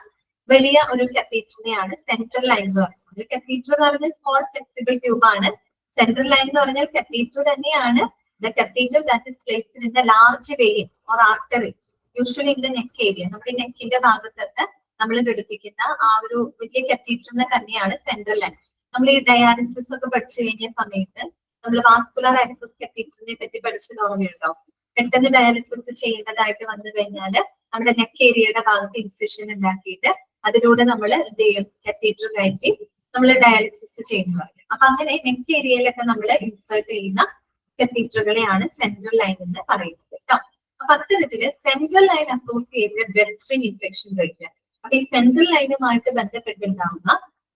വലിയ ഒരു കത്തീറ്ററിനെയാണ് സെൻട്രൽ ലൈൻ എന്ന് പറയുന്നത്. കത്തീറ്റർ എന്ന് പറഞ്ഞാൽ സ്മോൾ ഫ്ലെക്സിബിൾ ട്യൂബ് ആണ്. സെൻട്രൽ ലൈൻ എന്ന് പറഞ്ഞാൽ കത്തീറ്റർ തന്നെയാണ്. The catheter that is placed in the large vein or artery usually in the neck area. നമ്മുടെ നെക്കിന്റെ ഭാഗത്തൊക്കെ നമ്മൾ ഘടിപ്പിക്കുന്ന ആ ഒരു വലിയ കത്തീറ്ററിനെ തന്നെയാണ് സെൻട്രൽ ലൈൻ. നമ്മൾ ഈ ഡയാലിസിസ് ഒക്കെ പഠിച്ചു കഴിഞ്ഞ സമയത്ത് നമ്മൾ വാസ്കുലർ ആക്സസ് കത്തീറ്ററിനെ പറ്റി പഠിച്ചത് ഓർമ്മയുണ്ടോ? പെട്ടെന്ന് ഡയാലിസിസ് ചെയ്യേണ്ടതായിട്ട് വന്നു കഴിഞ്ഞാല് നമ്മുടെ നെക്ക് ഏരിയയുടെ ഭാഗത്ത് ഇൻസിഷൻ ഉണ്ടാക്കിയിട്ട് അതിലൂടെ നമ്മൾ എന്ത് ചെയ്യും? കത്തീറ്റർ കയറ്റി നമ്മൾ ഡയാലിസിസ് ചെയ്യുന്ന പറയും. അപ്പൊ അങ്ങനെ നെക്ക് ഏരിയയിലൊക്കെ നമ്മൾ ഇൻസേർട്ട് ചെയ്യുന്ന കത്തീറ്ററുകളെയാണ് സെൻട്രൽ ലൈൻ എന്ന് പറയുന്നത് കേട്ടോ. അപ്പൊ അത്തരത്തില് central line associated blood stream infection rate. അപ്പൊ ഈ സെൻട്രൽ ലൈനുമായിട്ട് ബന്ധപ്പെട്ടുണ്ടാവുന്ന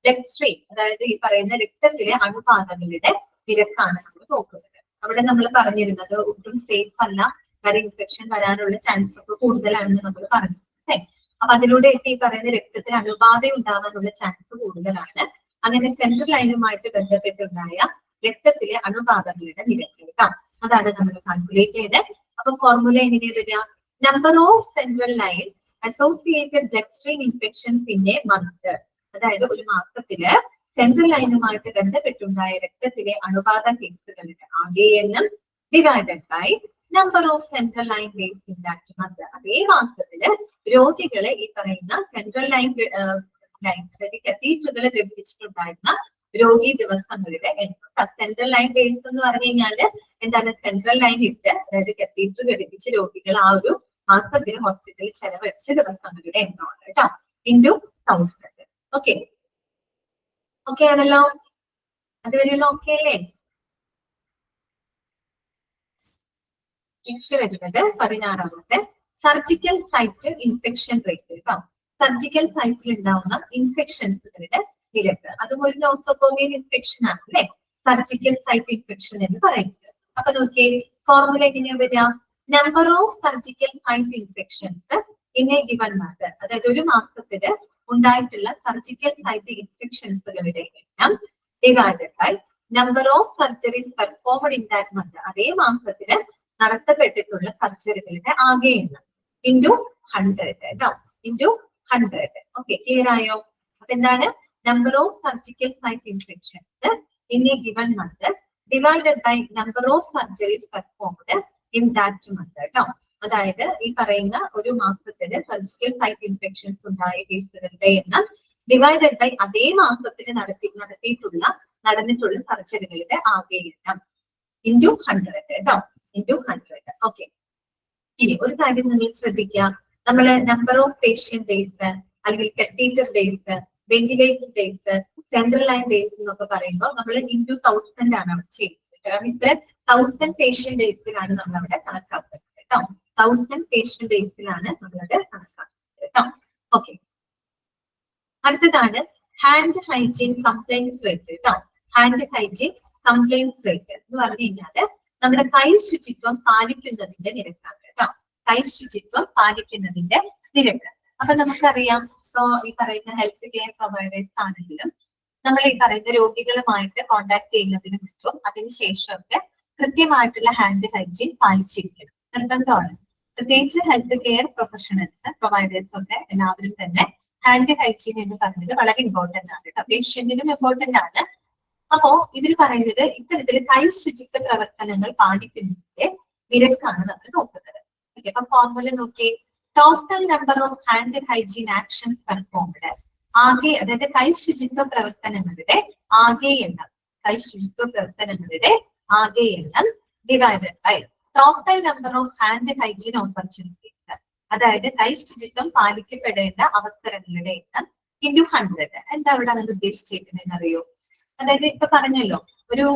ബ്ലഡ് സ്ട്രീം, അതായത് ഈ പറയുന്ന രക്തത്തിലെ അണുബാധകളുടെ നിരക്കാണ് നമ്മൾ നോക്കുന്നത്. അവിടെ നമ്മൾ പറഞ്ഞിരുന്നത് ഒട്ടും സേഫ് അല്ല, വരെ ഇൻഫെക്ഷൻ വരാനുള്ള ചാൻസ് ഒക്കെ കൂടുതലാണെന്ന് നമ്മൾ പറഞ്ഞു. അല്ലെ? അപ്പൊ അതിലൂടെയൊക്കെ ഈ പറയുന്ന രക്തത്തിന് അണുബാധ ഉണ്ടാവാനുള്ള ചാൻസ് കൂടുതലാണ്. അങ്ങനെ സെൻട്രൽ ലൈനുമായിട്ട് ബന്ധപ്പെട്ടുണ്ടായ രക്തത്തിലെ അണുബാധകളുടെ നിരക്ക് കേട്ടോ. അതാണ് നമ്മൾ കാൽക്കുലേറ്റ് ചെയ്തത്. അപ്പൊ ഫോർമുല എങ്ങനെ വരിക? Number of central line associated blood stream infections in a month. അതായത് ഒരു മാസത്തില് സെൻട്രൽ ലൈനുമായിട്ട് ബന്ധപ്പെട്ടുണ്ടായ രക്തത്തിലെ അണുബാധ കേസുകളുടെ ആകെ എണ്ണം divided by number of central line days in that month. അതേ മാസത്തില് രോഗികളെ ഈ പറയുന്ന സെൻട്രൽ ലൈൻ അതായത് കത്തീഡ്രലുകൾ ഘടിപ്പിച്ചിട്ടുണ്ടായിരുന്ന രോഗി ദിവസങ്ങളുടെ എണ്ണം. സെൻട്രൽ ലൈൻ ഡേയ്സ് എന്ന് പറഞ്ഞു കഴിഞ്ഞാല് എന്താണ്? സെൻട്രൽ ലൈൻ ഇട്ട് അതായത് കത്തീഡ്രൽ ഘടിപ്പിച്ച രോഗികൾ ആ ഒരു മാസത്തിൽ ഹോസ്പിറ്റലിൽ ചെലവഴിച്ച ദിവസങ്ങളുടെ എണ്ണമാണ് കേട്ടോ, ഇൻറ്റു 1000. ഓക്കെ, ഓക്കെ ആണല്ലോ? അതുവരെയുള്ള ഓക്കെ അല്ലേ? നെക്സ്റ്റ് വരുന്നത് 16ാമത്തെ സർജിക്കൽ സൈറ്റ് ഇൻഫെക്ഷൻ റേറ്റ് കേട്ടോ. സർജിക്കൽ സൈറ്റിൽ ഉണ്ടാവുന്ന ഇൻഫെക്ഷൻസുകളുടെ നിരക്ക്. അതും ഒരു നോസോകോമിയൽ ഇൻഫെക്ഷൻ ആണ് അല്ലെ സർജിക്കൽ സൈറ്റ് ഇൻഫെക്ഷൻ എന്ന് പറയുന്നത്. അപ്പൊ നോക്കിയേ ഫോർമുല എങ്ങനെയാ വരിക? Number of surgical site infections in a given month. അതായത് ഒരു മാസത്തില് ഉണ്ടായിട്ടുള്ള സർജിക്കൽ സൈറ്റ് ഇൻഫെക്ഷൻസുകളുടെ എണ്ണം divided by number of surgeries performed in that month. അതേ മാസത്തില് നടത്തപ്പെട്ടിട്ടുള്ള സർജറികളുടെ ആകെ എണ്ണം ഇൻറ്റു 100 കേട്ടോ, ഇൻറ്റു 100. ഓക്കെ, ക്ലിയർ ആയോ? അപ്പൊ എന്താണ്? Number of surgical site infections in a given month divided by number of surgeries performed in that month കേട്ടോ. അതായത് ഈ പറയുന്ന ഒരു മാസത്തില് സർജിക്കൽ സൈറ്റ് ഇൻഫെക്ഷൻസ് ഉണ്ടായ കേസുകളുടെ എണ്ണം ഡിവൈഡഡ് ബൈ അതേ മാസത്തിൽ നടന്നിട്ടുള്ള സർജറികളുടെ ആകെ എണ്ണം ഇൻറ്റു 100 കേട്ടോ, ഇൻറ്റു 100. ഓക്കെ, ഇനി ഒരു കാര്യം നിങ്ങൾ ശ്രദ്ധിക്കുക. നമ്മള് നമ്പർ ഓഫ് പേഷ്യന്റ് ഡേയ്സ് അല്ലെങ്കിൽ catheter days, ventilator days, central line days എന്നൊക്കെ പറയുമ്പോൾ നമ്മൾ ഇൻറ്റു 1000 ആണ് അവിടെ ചെയ്യുന്നത്. കാരണം ഇത് 1000 പേഷ്യന്റ് ഡേയ്സിലാണ് നമ്മൾ അവിടെ കണക്കാക്കുന്നത് കേട്ടോ. 1000 പേഷ്യന്റ് ഡേയ്സിലാണ് നമ്മളത് കണക്കാക്കുന്നത് കേട്ടോ. ഓക്കെ, അടുത്തതാണ് ഹാൻഡ് ഹൈജീൻ കംപ്ലൈൻസ് റേറ്റ് കേട്ടോ. ഹാൻഡ് ഹൈജീൻ കംപ്ലൈൻസ് റേറ്റ് എന്ന് പറഞ്ഞു കഴിഞ്ഞാല് നമ്മുടെ കൈ ശുചിത്വം പാലിക്കുന്നതിന്റെ നിരക്കാണ് കേട്ടോ. കൈ ശുചിത്വം പാലിക്കുന്നതിന്റെ നിരക്ക്. അപ്പൊ നമുക്കറിയാം, ഇപ്പോ ഈ പറയുന്ന ഹെൽത്ത് കെയർ പ്രൊവൈഡേഴ്സ് ആണെങ്കിലും നമ്മൾ ഈ പറയുന്ന രോഗികളുമായിട്ട് കോണ്ടാക്ട് ചെയ്യുന്നതിന് മുമ്പും അതിനുശേഷമൊക്കെ കൃത്യമായിട്ടുള്ള ഹാൻഡ് ഹൈജീൻ പാലിച്ചിരിക്കണം, നിർബന്ധമാണ്. പ്രത്യേകിച്ച് ഹെൽത്ത് കെയർ പ്രൊവൈഡേഴ്സ് ഒക്കെ എല്ലാവരും തന്നെ ഹാൻഡ് ഹൈജീൻ എന്ന് പറയുന്നത് വളരെ ഇമ്പോർട്ടന്റ് ആണ് കേട്ടോ. പേഷ്യന്റിനും ഇമ്പോർട്ടന്റ് ആണ്. അപ്പോ ഇതിൽ പറയുന്നത് ഇത്തരത്തിൽ കൈ ശുചിത്വ പ്രവർത്തനങ്ങൾ പാലിക്കുന്നതിന്റെ നിരക്കാണ് നമ്മൾ നോക്കുന്നത്. ഓക്കെ, അപ്പൊ ഫോർമുല നോക്കി. Total number of hand hygiene actions performed. ആകെ, അതായത് കൈ ശുചിത്വ പ്രവർത്തനങ്ങളുടെ ആകെ എണ്ണം, കൈ ശുചിത്വ പ്രവർത്തനങ്ങളുടെ ആകെ എണ്ണം divided by total number of hand hygiene opportunities. അതായത് കൈ ശുചിത്വം പാലിക്കപ്പെടേണ്ട അവസരങ്ങളുടെ എണ്ണം ഇൻറ്റു 100. എന്താ അവിടെ നമ്മൾ ഉദ്ദേശിച്ചിരിക്കുന്നതെന്ന് അറിയോ? അതായത് ഇപ്പൊ പറഞ്ഞല്ലോ, ഒരു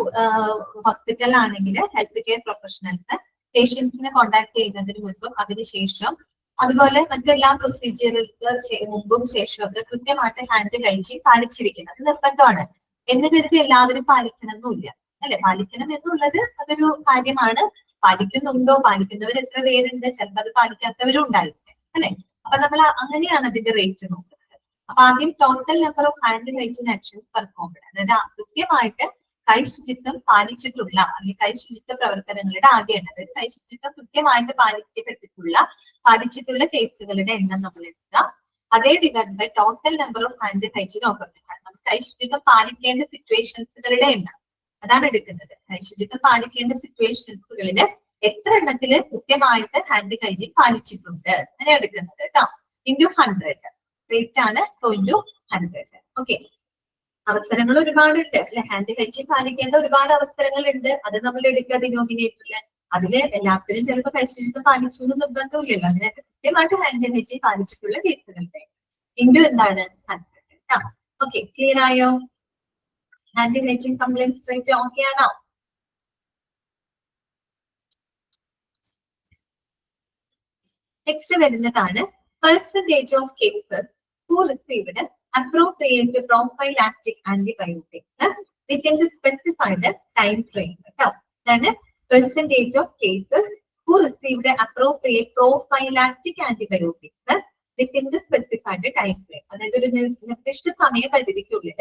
ഹോസ്പിറ്റൽ ആണെങ്കിൽ ഹെൽത്ത് കെയർ പ്രൊഫഷണൽസ് പേഷ്യൻസിനെ കോണ്ടാക്ട് ചെയ്യുന്നതിന് മുൻപും അതിനുശേഷം അതുപോലെ മറ്റെല്ലാ പ്രൊസീജിയറുകൾക്ക് മുമ്പും ശേഷവും ഒക്കെ കൃത്യമായിട്ട് ഹാൻഡ് ഹൈജീൻ പാലിച്ചിരിക്കണം. അത് നിർബന്ധമാണ്. എന്ന് കരുതി എല്ലാവരും പാലിക്കണമെന്നില്ല അല്ലെ. പാലിക്കണം എന്നുള്ളത് അതൊരു കാര്യമാണ്. പാലിക്കുന്നുണ്ടോ, പാലിക്കുന്നവർ എത്ര പേരുണ്ട്, ചിലപ്പോൾ അത് പാലിക്കാത്തവരും ഉണ്ടായിരിക്കും അല്ലെ. അപ്പൊ നമ്മൾ അങ്ങനെയാണ് അതിന്റെ റേറ്റ് നോക്കുന്നത്. അപ്പൊ ആദ്യം total number of hand hygiene actions performed, അതായത് കൃത്യമായിട്ട് കൈ ശുചിത്വം പാലിച്ചിട്ടുള്ള അല്ലെങ്കിൽ കൈ ശുചിത്വ പ്രവർത്തനങ്ങളുടെ ആകെ എണ്ണം, അതായത് കൈ ശുചിത്വം കൃത്യമായിട്ട് പാലിച്ചിട്ടുള്ള കേസുകളുടെ എണ്ണം നമ്മൾ എടുക്കുക. അതേ divide by total number of hand hygiene opportunities. നമ്മൾ കൈ ശുചിത്വം പാലിക്കേണ്ട സിറ്റുവേഷൻസുകളുടെ എണ്ണം അതാണ് എടുക്കുന്നത്. കൈ ശുചിത്വം പാലിക്കേണ്ട സിറ്റുവേഷൻസുകളിൽ എത്ര എണ്ണത്തില് കൃത്യമായിട്ട് ഹാൻഡ് ഹൈജീൻ പാലിച്ചിട്ടുണ്ട് അങ്ങനെ എടുക്കുന്നത് കേട്ടോ. ഇൻറ്റു 100 റേറ്റ് ആണ്. So into 100. ഓക്കെ, അവസരങ്ങൾ ഒരുപാടുണ്ട് അല്ലെ. ഹാൻഡ് ഹൈജീൻ പാലിക്കേണ്ട ഒരുപാട് അവസരങ്ങളുണ്ട്. അത് നമ്മൾ എടുക്കുക ഡിനോമിനേറ്ററില്. അതില് എല്ലാത്തിനും ചിലപ്പോൾ കൈ ശുചിത്വം പാലിച്ചു എന്ന് നിർബന്ധമില്ലല്ലോ. അതിനൊക്കെ കൃത്യമായിട്ട് ഹാൻഡ് ഹൈജീൻ പാലിച്ചിട്ടുള്ള കേസുകളുടെ ഇൻറ്റു എന്താണ് 100. ഓക്കെ, ക്ലിയർ ആയോ? Hand hygiene compliance rate okay ആണോ? നെക്സ്റ്റ് വരുന്നതാണ് percentage of cases who received appropriate prophylactic antibiotics within the specified time frame. Then percentage of cases who received appropriate prophylactic antibiotics within the specified time frame. അതായത് ഒരു നിർദ്ദിഷ്ട സമയപരിധിക്കുള്ളിൽ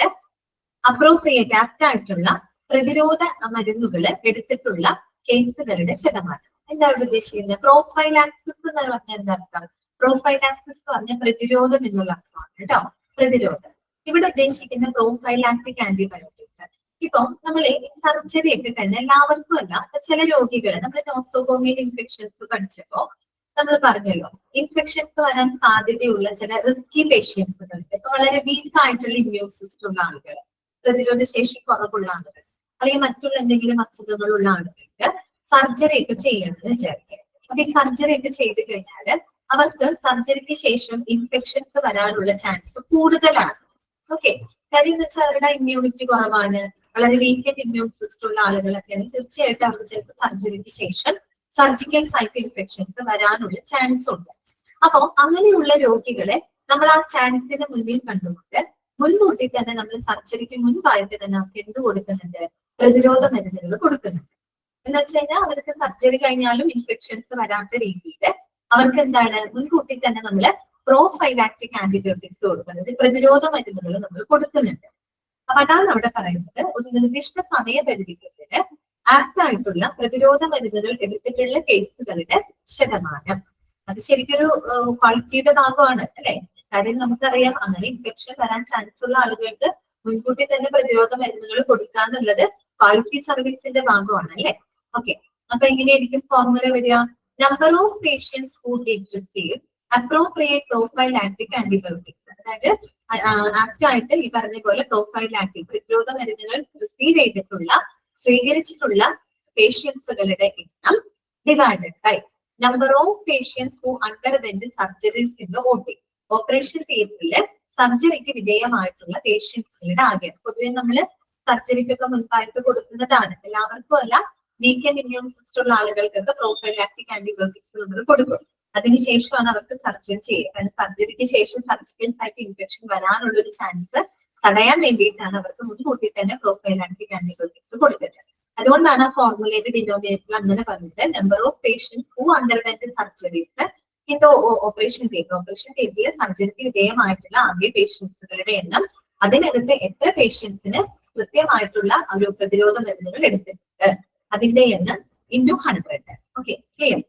appropriate apt ആയിട്ടുള്ള പ്രതിരോധ മരുന്നുകൾ എടുത്തിട്ടുള്ള കേസുകളുടെ ശതമാനം. എന്താണ് ഉദ്ദേശിക്കുന്നത്? പ്രോഫൈലാക്സിസ് എന്ന് പറഞ്ഞാൽ എന്താ അർത്ഥം? പ്രോഫൈലാക്സിസ് എന്ന് പറഞ്ഞാൽ പ്രതിരോധം എന്നുള്ള അർത്ഥമാണ് കേട്ടോ. പ്രതിരോധം. ഇവിടെ ഉദ്ദേശിക്കുന്ന പ്രോഫൈലാക്റ്റിക് ആന്റിബയോട്ടിക്സ്. ഇപ്പം നമ്മൾ സർജറി ഒക്കെ കഴിഞ്ഞാൽ എല്ലാവർക്കും അല്ല, ചില രോഗികൾ നമ്മൾ നോസോകോമിയൽ ഇൻഫെക്ഷൻസ് പഠിച്ചപ്പോ നമ്മൾ പറഞ്ഞല്ലോ, ഇൻഫെക്ഷൻസ് വരാൻ സാധ്യതയുള്ള ചില റിസ്കി പേഷ്യൻസുകൾക്ക്, വളരെ വീക്ക് ആയിട്ടുള്ള ഇമ്മ്യൂൺ സിസ്റ്റം ഉള്ള ആളുകൾ, പ്രതിരോധ ശേഷി കുറവുള്ള ആളുകൾ, അല്ലെങ്കിൽ മറ്റുള്ള എന്തെങ്കിലും അസുഖങ്ങളുള്ള ആളുകൾക്ക് സർജറി ഒക്കെ ചെയ്യണമെന്ന് വിചാരിക്കുക. അപ്പൊ ഈ സർജറി ഒക്കെ ചെയ്ത് കഴിഞ്ഞാൽ അവർക്ക് സർജറിക്ക് ശേഷം ഇൻഫെക്ഷൻസ് വരാനുള്ള ചാൻസ് കൂടുതലാണ്. ഓക്കെ, കാര്യം എന്ന് വെച്ചാൽ അവരുടെ ഇമ്മ്യൂണിറ്റി കുറവാണ്, വളരെ വീക്കൻഡ് ഇമ്മ്യൂൺ സിസ്റ്റം ഉള്ള ആളുകളൊക്കെയാണ് തീർച്ചയായിട്ടും അവർക്ക് ചിലപ്പോൾ സർജറിക്ക് ശേഷം സർജിക്കൽ സൈറ്റ് ഇൻഫെക്ഷൻസ് വരാനുള്ള ചാൻസ് ഉണ്ട്. അപ്പൊ അങ്ങനെയുള്ള രോഗികളെ നമ്മൾ ആ ചാൻസിന് മുന്നിൽ കണ്ടുകൊണ്ട് മുൻകൂട്ടി തന്നെ നമ്മൾ സർജറിക്ക് മുൻപായിട്ട് തന്നെ അവർക്ക് എന്ത് കൊടുക്കുന്നുണ്ട്? പ്രതിരോധ മരുന്നുകൾ കൊടുക്കുന്നുണ്ട്. എന്ന് വെച്ച് കഴിഞ്ഞാൽ അവർക്ക് സർജറി കഴിഞ്ഞാലും ഇൻഫെക്ഷൻസ് വരാത്ത രീതിയിൽ അവർക്ക് എന്താണ് മുൻകൂട്ടി തന്നെ നമ്മൾ പ്രോഫൈലാക്റ്റിക് ആന്റിബയോട്ടിക്സ് കൊടുക്കുന്നത്, പ്രതിരോധ മരുന്നുകൾ നമ്മൾ കൊടുക്കുന്നുണ്ട്. അപ്പൊ അതാണ് അവിടെ പറയുന്നത്, ഒരു നിർദ്ദിഷ്ട സമയപരിധിക്കുള്ളിൽ ആപ്റ്റ് ആയിട്ടുള്ള പ്രതിരോധ മരുന്നുകൾ എടുത്തിട്ടുള്ള കേസുകളുടെ ശതമാനം. അത് ശരിക്കൊരു ക്വാളിറ്റിയുടെ ഭാഗമാണ് അല്ലെ. കാര്യം നമുക്കറിയാം, അങ്ങനെ ഇൻഫെക്ഷൻ വരാൻ ചാൻസ് ഉള്ള ആളുകൾക്ക് മുൻകൂട്ടി തന്നെ പ്രതിരോധ മരുന്നുകൾ കൊടുക്കാന്നുള്ളത് ക്വാളിറ്റി സർവീസിന്റെ ഭാഗമാണ് അല്ലെ. ഓക്കെ, അപ്പൊ എങ്ങനെയായിരിക്കും ഫോർമുല വരിക? Number of patients who did receive appropriate prophylactic antibiotics. അതായത് ആപ്റ്റ് ആയിട്ട് ഈ പറഞ്ഞ പോലെ പ്രോഫൈലാക്റ്റിക് പ്രതിരോധ മരുന്നുകൾ റിസീവ് ചെയ്തിട്ടുള്ള സ്വീകരിച്ചിട്ടുള്ള പേഷ്യൻസുകളുടെ എണ്ണം divided by number of patients who underwent surgeries in the OT. Operation തിയേറ്ററിൽ സർജറിക്ക് വിധേയമായിട്ടുള്ള പേഷ്യൻസുകളുടെ ആകെ. പൊതുവെ നമ്മൾ സർജറിക്കൊക്കെ മുൻപായിട്ട് കൊടുക്കുന്നതാണ്, എല്ലാവർക്കും അല്ല, വീക്കൻഡ് ഇമ്മ്യൂൺ സിസ്റ്റം ഉള്ള ആളുകൾക്കൊക്കെ പ്രോഫൈലാക്റ്റിക് ആന്റിബയോട്ടിക്സ് നമ്മൾ കൊടുക്കും. അതിനുശേഷമാണ് അവർക്ക് സർജറി ചെയ്യുക. കാരണം സർജറിക്ക് ശേഷം സർജിക്കൽ സൈറ്റ് ഇൻഫെക്ഷൻ വരാനുള്ള ഒരു ചാൻസ് തടയാൻ വേണ്ടിയിട്ടാണ് അവർക്ക് മുൻകൂട്ടി തന്നെ പ്രോഫൈലാക്റ്റിക് ആന്റിബയോട്ടിക്സ് കൊടുത്തത്. അതുകൊണ്ടാണ് ആ ഫോർമുലയുടെ ഡിനോമിനേറ്റർ അങ്ങനെ പറഞ്ഞത്, number of patients who underwent surgeries in the operation theatre. Operation തിയേറ്ററിൽ സർജറിക്ക് വിധേയമായിട്ടുള്ള ആകെ പേഷ്യൻസുകളുടെ എണ്ണം, അതിനകത്ത് എത്ര പേഷ്യൻസിന് കൃത്യമായിട്ടുള്ള ഒരു പ്രതിരോധ മരുന്നുകൾ എടുത്തിട്ടുണ്ട് അതിന്റെ എണ്ണം ഇൻറ്റു 100. Okay, clear?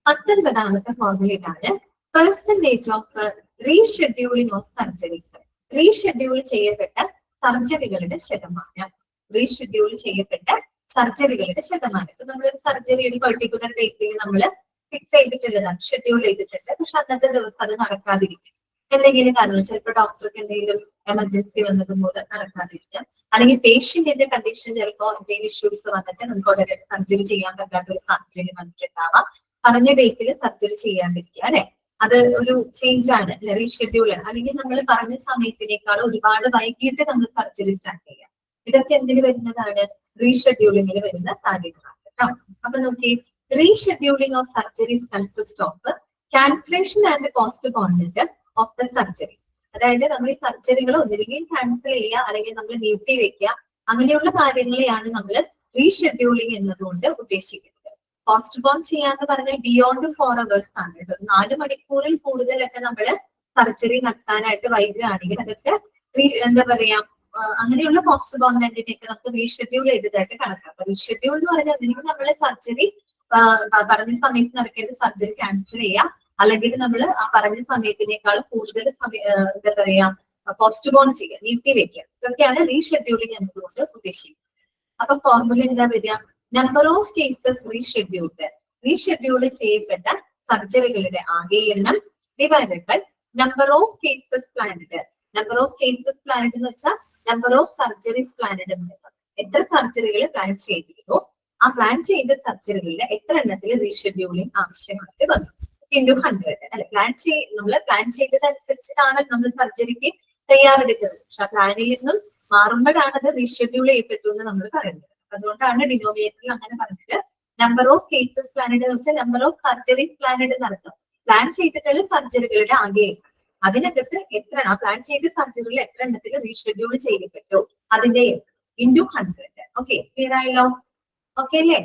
19ാമത്തെ ഫോർമുല ഇതാണ്, percentage of rescheduling of surgeries. Reschedule ചെയ്യപ്പെട്ട സർജറികളുടെ ശതമാനം. റീഷെഡ്യൂൾ ചെയ്യപ്പെട്ട സർജറികളുടെ ശതമാനം. ഇപ്പൊ നമ്മളൊരു സർജറി ഒരു പെർട്ടിക്കുലർ ഡേറ്റിൽ നമ്മൾ ഫിക്സ് ചെയ്തിട്ടുള്ളതാണ്, ഷെഡ്യൂൾ ചെയ്തിട്ടുണ്ട്. പക്ഷെ അന്നത്തെ ദിവസം അത് നടക്കാതിരിക്കും, എന്തെങ്കിലും കാരണം, ചിലപ്പോൾ ഡോക്ടർക്ക് എന്തെങ്കിലും എമർജൻസി വന്നത് മൂലം നടക്കാതിരിക്കാം, അല്ലെങ്കിൽ പേഷ്യന്റിന്റെ കണ്ടീഷൻ ചിലപ്പോൾ എന്തെങ്കിലും ഇഷ്യൂസ് വന്നിട്ട് നമുക്ക് ഉടനെ സർജറി ചെയ്യാൻ പറ്റാത്ത ഒരു സാഹചര്യം വന്നിട്ടുണ്ടാവാം. പറഞ്ഞ ഡേറ്റിൽ സർജറി ചെയ്യാണ്ടിരിക്കുക അല്ലെ, അത് ഒരു ചേഞ്ച് ആണ്, റീഷെഡ്യൂൾ ആണ്. അല്ലെങ്കിൽ നമ്മൾ പറഞ്ഞ സമയത്തിനേക്കാൾ ഒരുപാട് വൈകിട്ട് നമ്മൾ സർജറി സ്റ്റാർട്ട് ചെയ്യാം. ഇതൊക്കെ എന്തിന് വരുന്നതാണ്? റീഷെഡ്യൂളിങ്ങിൽ വരുന്ന കാര്യങ്ങളാണ് കേട്ടോ. അപ്പൊ നോക്കി, rescheduling of surgeries consist of cancellation and postponement of the surgery. അതായത് നമ്മൾ ഈ സർജറികൾ ഒന്നില്ലെങ്കിൽ ക്യാൻസൽ ചെയ്യുക, അല്ലെങ്കിൽ നമ്മൾ നീട്ടി വെക്കുക, അങ്ങനെയുള്ള കാര്യങ്ങളെയാണ് നമ്മൾ റീഷെഡ്യൂളിംഗ് എന്നതുകൊണ്ട് ഉദ്ദേശിക്കുന്നത്. പോസ്റ്റ്പോൺ ചെയ്യാന്ന് പറഞ്ഞാൽ ബിയോണ്ട് 4 hours ആണ് കേട്ടോ. 4 മണിക്കൂറിൽ കൂടുതലൊക്കെ നമ്മൾ സർജറി നടത്താനായിട്ട് വൈകുകയാണെങ്കിൽ അതൊക്കെ എന്താ പറയാ, അങ്ങനെയുള്ള പോസ്റ്റ്പോൺമെന്റിനെയൊക്കെ നമുക്ക് റീഷെഡ്യൂൾ ചെയ്തതായിട്ട് കണക്കാക്കാം. റീഷെഡ്യൂൾ എന്ന് പറഞ്ഞാൽ ഒന്നില്ലെങ്കിൽ നമ്മൾ സർജറി പറഞ്ഞ സമയത്ത് നടക്കേണ്ട സർജറി ക്യാൻസൽ ചെയ്യാം, അല്ലെങ്കിൽ നമ്മൾ ആ പറഞ്ഞ സമയത്തിനേക്കാൾ കൂടുതൽ എന്താ പറയാ പോസ്റ്റ്പോൺ ചെയ്യുക, നീട്ടി വെക്കുക. ഇതൊക്കെയാണ് റീഷെഡ്യൂളിംഗ് എന്നതുകൊണ്ട് ഉദ്ദേശിക്കുന്നത്. അപ്പൊ ഫോർമുല എന്താ വരിക? Number of cases rescheduled, rescheduled ചെയ്യപ്പെട്ട സർജറികളുടെ ആകെ എണ്ണം divided by number of cases planned. Number of cases planned എന്ന് വെച്ചാൽ നമ്പർ ഓഫ് സർജറീസ് പ്ലാനഡ് എന്ന് വെച്ചാൽ എത്ര സർജറികൾ പ്ലാൻ ചെയ്തിരുന്നു, ആ പ്ലാൻ ചെയ്ത സർജറികളിൽ എത്ര എണ്ണത്തിൽ റീഷെഡ്യൂളിംഗ് ആവശ്യമായിട്ട് വന്നു ഇൻറ്റു 100. അല്ലെ, നമ്മൾ പ്ലാൻ ചെയ്തതനുസരിച്ചിട്ടാണ് നമ്മൾ സർജറിക്ക് തയ്യാറെടുക്കുന്നത്. പക്ഷെ ആ പ്ലാനിൽ നിന്നും മാറുമ്പോഴാണ് അത് റീഷെഡ്യൂൾ ചെയ്യപ്പെട്ടു എന്ന് നമ്മൾ പറയുന്നത്. അതുകൊണ്ടാണ് ഡിനോമിനേറ്ററിൽ അങ്ങനെ പറഞ്ഞത്. നമ്പർ ഓഫ് കേസസ് പ്ലാനഡ് എന്ന് വെച്ചാൽ നമ്പർ ഓഫ് സർജറീസ് പ്ലാനഡ് നടത്തും. പ്ലാൻ ചെയ്തിട്ടുള്ള സർജറികളുടെ ആകെ അതിനകത്ത് എത്ര, ആ പ്ലാൻ ചെയ്ത സർജറികളിൽ എത്ര എണ്ണത്തിൽ റീഷെഡ്യൂൾ ചെയ്യപ്പെട്ടു അതിന്റെ ഇൻറ്റു 100. ഓക്കെ, ക്ലിയർ ആയല്ലോ? ഓക്കെ അല്ലേ?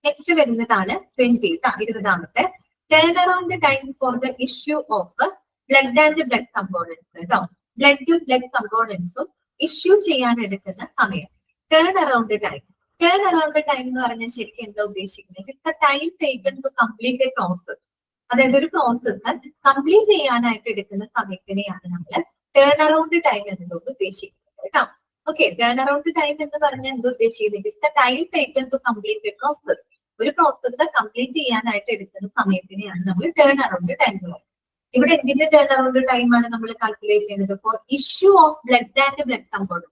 നെക്സ്റ്റ് വരുന്നതാണ് 20, 20ാമത്തെ. Turn around time for the issue of blood and blood components കേട്ടോ. ബ്ലഡും ബ്ലഡ് കമ്പോണൻസും ഇഷ്യൂ ചെയ്യാൻ എടുക്കുന്ന സമയം. Turn around time. Turn around time എന്ന് പറഞ്ഞാൽ ശരിക്കും എന്താ ഉദ്ദേശിക്കുന്നത്? It's the time taken to complete a process. അതായത് ഒരു പ്രോസസ്സ് കംപ്ലീറ്റ് ചെയ്യാനായിട്ട് എടുക്കുന്ന സമയത്തിനെയാണ് നമ്മൾ ടേൺ അറൌണ്ട് ടൈം എന്നതുകൊണ്ട് ഉദ്ദേശിക്കുന്നത് കേട്ടോ. ഓക്കെ, ടേൺ അറൌണ്ട് ടൈം എന്ന് പറഞ്ഞാൽ എന്താ ഉദ്ദേശിക്കുന്നത്? It's the time taken to complete a process. ഒരു പ്രോസസ്സ് കംപ്ലീറ്റ് ചെയ്യാനായിട്ട് എടുക്കുന്ന സമയത്തിനെയാണ് നമ്മൾ ടേൺ അറൌണ്ട് ടൈം എന്ന് പറയുന്നത്. ഇവിടെ എന്തിന്റെ ടേൺ അറൌണ്ട് ടൈം ആണ് നമ്മൾ കാൽക്കുലേറ്റ് ചെയ്യുന്നത്? Four issue of blood and blood components.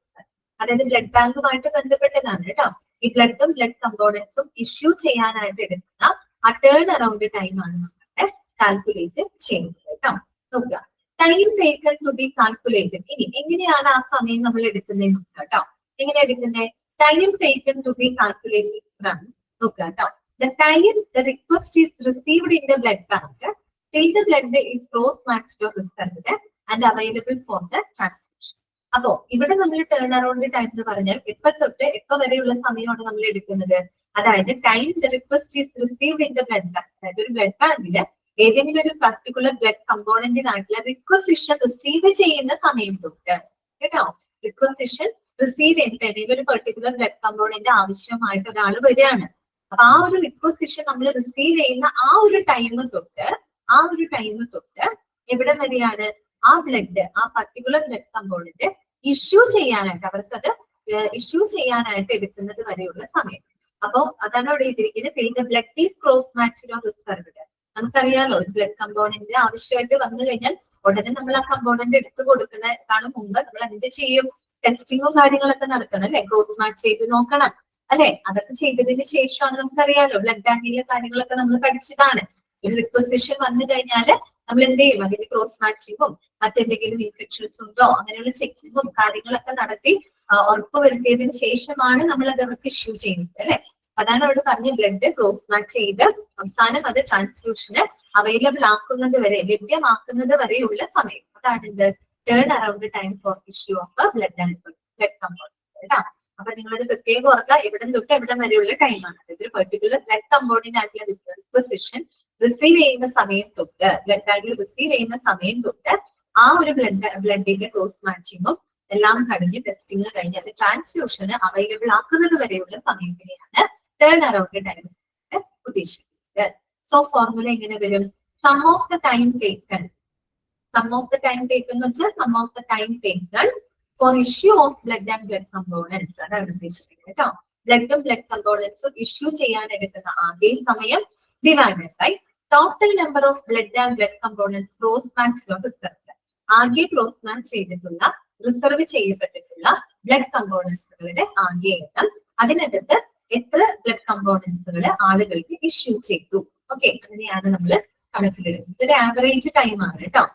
അതായത് ബ്ലഡ് ബാങ്കുമായിട്ട് ബന്ധപ്പെട്ടതാണ് കേട്ടോ. ഈ ബ്ലഡും ബ്ലഡ് കമ്പോണൻസും ഇഷ്യൂ ചെയ്യാനായിട്ട് എടുക്കുന്ന ആ ടേൺ അറൌണ്ട് ടൈം ആണ് നമ്മൾ കാൽക്കുലേറ്റ് ചെയ്യുന്നത് കേട്ടോ. നോക്കുക, time taken to be calculated. ഇനി എങ്ങനെയാണ് ആ സമയം നമ്മൾ എടുക്കുന്നത് നോക്കുക കേട്ടോ. എങ്ങനെ എടുക്കുന്നത്? Time taken to be calculated from, നോക്കുക കേട്ടോ, the time the request is received in the blood bank till the blood is cross matched or reserved and available for the transfusion. അപ്പോ ഇവിടെ നമ്മൾ ടേൺ അറൌണ്ട് ടൈം എന്ന് പറഞ്ഞാൽ എപ്പോ തൊട്ട് എപ്പോ വരെയുള്ള സമയമാണ് നമ്മൾ എടുക്കുന്നത്? അതായത് time the request is received in the blood bank. അതായത് ഒരു ബ്ലഡ് ബാങ്കില് ഏതെങ്കിലും ഒരു പർട്ടിക്കുലർ ബ്ലഡ് കമ്പോണന്റിനായിട്ടുള്ള റിക്വസിഷൻ റിസീവ് ചെയ്യുന്ന സമയം തൊട്ട് കേട്ടോ. റിക്വസിഷൻ റിസീവ് ചെയ്തിട്ട് ഏതെങ്കിലും ഒരു പെർട്ടിക്കുലർ ബ്ലഡ് കമ്പോണന്റ് ആവശ്യമായിട്ട് ഒരാൾ വരികയാണ്. അപ്പൊ ആ ഒരു റിക്വസിഷൻ നമ്മൾ റിസീവ് ചെയ്യുന്ന ആ ഒരു ടൈം തൊട്ട് എവിടെ വരെയാണ്? ആ ബ്ലഡ്, ആ പർട്ടിക്കുലർ ബ്ലഡ് കമ്പോണന്റ് ഇഷ്യൂ ചെയ്യാനായിട്ട്, അവർക്കത് ഇഷ്യൂ ചെയ്യാനായിട്ട് എടുക്കുന്നത് വരെയുള്ള സമയം. അപ്പോ അതാണ് അവിടെ എഴുതിയിരിക്കുന്നത്, blood is cross matched or reserved. നമുക്കറിയാലോ, ഒരു ബ്ലഡ് കമ്പോണന്റ് ആവശ്യമായിട്ട് വന്നു കഴിഞ്ഞാൽ ഉടനെ നമ്മൾ ആ കമ്പോണന്റ് എടുത്തു കൊടുക്കുന്നതിനേക്കാളും മുമ്പ് നമ്മൾ എന്ത് ചെയ്യും? ടെസ്റ്റിങ്ങും കാര്യങ്ങളൊക്കെ നടത്തണം അല്ലെ? ക്രോസ് മാച്ച് ചെയ്ത് നോക്കണം അല്ലെ? അതൊക്കെ ചെയ്തതിന് ശേഷമാണ്, നമുക്കറിയാലോ, ബ്ലഡ് ബാങ്കിലെ കാര്യങ്ങളൊക്കെ നമ്മൾ പഠിച്ചതാണ്. ഒരു റിക്വസിഷൻ വന്നു കഴിഞ്ഞാല് നമ്മൾ എന്ത് ചെയ്യും? അതിന് ക്രോസ് മാച്ചിങ്ങും മറ്റെന്തെങ്കിലും ഇൻഫെക്ഷൻസ് ഉണ്ടോ അങ്ങനെയുള്ള ചെക്കിങ്ങും കാര്യങ്ങളൊക്കെ നടത്തി ഉറപ്പുവരുത്തിയതിനു ശേഷമാണ് നമ്മൾ അത് അവർക്ക് ഇഷ്യൂ ചെയ്യുന്നത് അല്ലെ? അതാണ് അവിടെ പറഞ്ഞ ബ്ലഡ് ക്രോസ് മാച്ച് ചെയ്ത് അവസാനം അത് ട്രാൻസ്ഫ്യൂഷന് അവൈലബിൾ ആക്കുന്നത് വരെ, ലഭ്യമാക്കുന്നത് വരെയുള്ള സമയം. അതാണ് ഇത് turn around time for issue of blood and blood component കേട്ടോ. അപ്പൊ നിങ്ങളത് പ്രത്യേകം ഓർക്കുക, എവിടെ തൊട്ട് എവിടെ വരെയുള്ള ടൈമാണ്. അതായത് ഒരു പെർട്ടിക്കുലർ ബ്ലഡ് കമ്പോണന്റ് ആയിട്ടുള്ള റിക്വസിഷൻ റിസീവ് ചെയ്യുന്ന സമയം തൊട്ട്, ബ്ലഡ് ബാങ്കിൽ റിസീവ് ചെയ്യുന്ന സമയം തൊട്ട് ആ ഒരു ബ്ലഡിന്റെ ക്രോസ് മാച്ചിങ്ങും എല്ലാം കഴിഞ്ഞ് ടെസ്റ്റിംഗ് കഴിഞ്ഞ് അത് ട്രാൻസ്ഫ്യൂഷന് അവൈലബിൾ ആക്കുന്നത് വരെയുള്ള സമയത്തിനെയാണ് ടേൺ അറൌണ്ട് ടൈം ഉദ്ദേശിക്കുന്നത്. സോ ഫോർമുല എങ്ങനെ വരും? Sum of the time taken. Sum of the time taken എന്ന് വെച്ചാൽ sum of the time taken for issue of blood and blood components. അതാണ് ഉദ്ദേശിക്കുന്നത് കേട്ടോ. ബ്ലഡും ബ്ലഡ് കമ്പോണൻസും ഇഷ്യൂ ചെയ്യാൻ എടുക്കുന്ന ആകെ സമയം divided by total number of blood and blood components cross matched or reserved. ആകെ ക്രോസ് മാച്ച് ചെയ്തിട്ടുള്ള, റിസർവ് ചെയ്യപ്പെട്ടിട്ടുള്ള ബ്ലഡ് കമ്പോണൻസുകളുടെ ആകെ എണ്ണം, അതിനകത്ത് എത്ര ബ്ലഡ് കമ്പോണൻസുകൾ ആളുകൾക്ക് ഇഷ്യൂ ചെയ്തു. ഓക്കെ, അങ്ങനെയാണ് നമ്മൾ കണക്കിലെടുക്കുന്നത്. ഇതൊരു ആവറേജ് ടൈം ആണ് കേട്ടോ.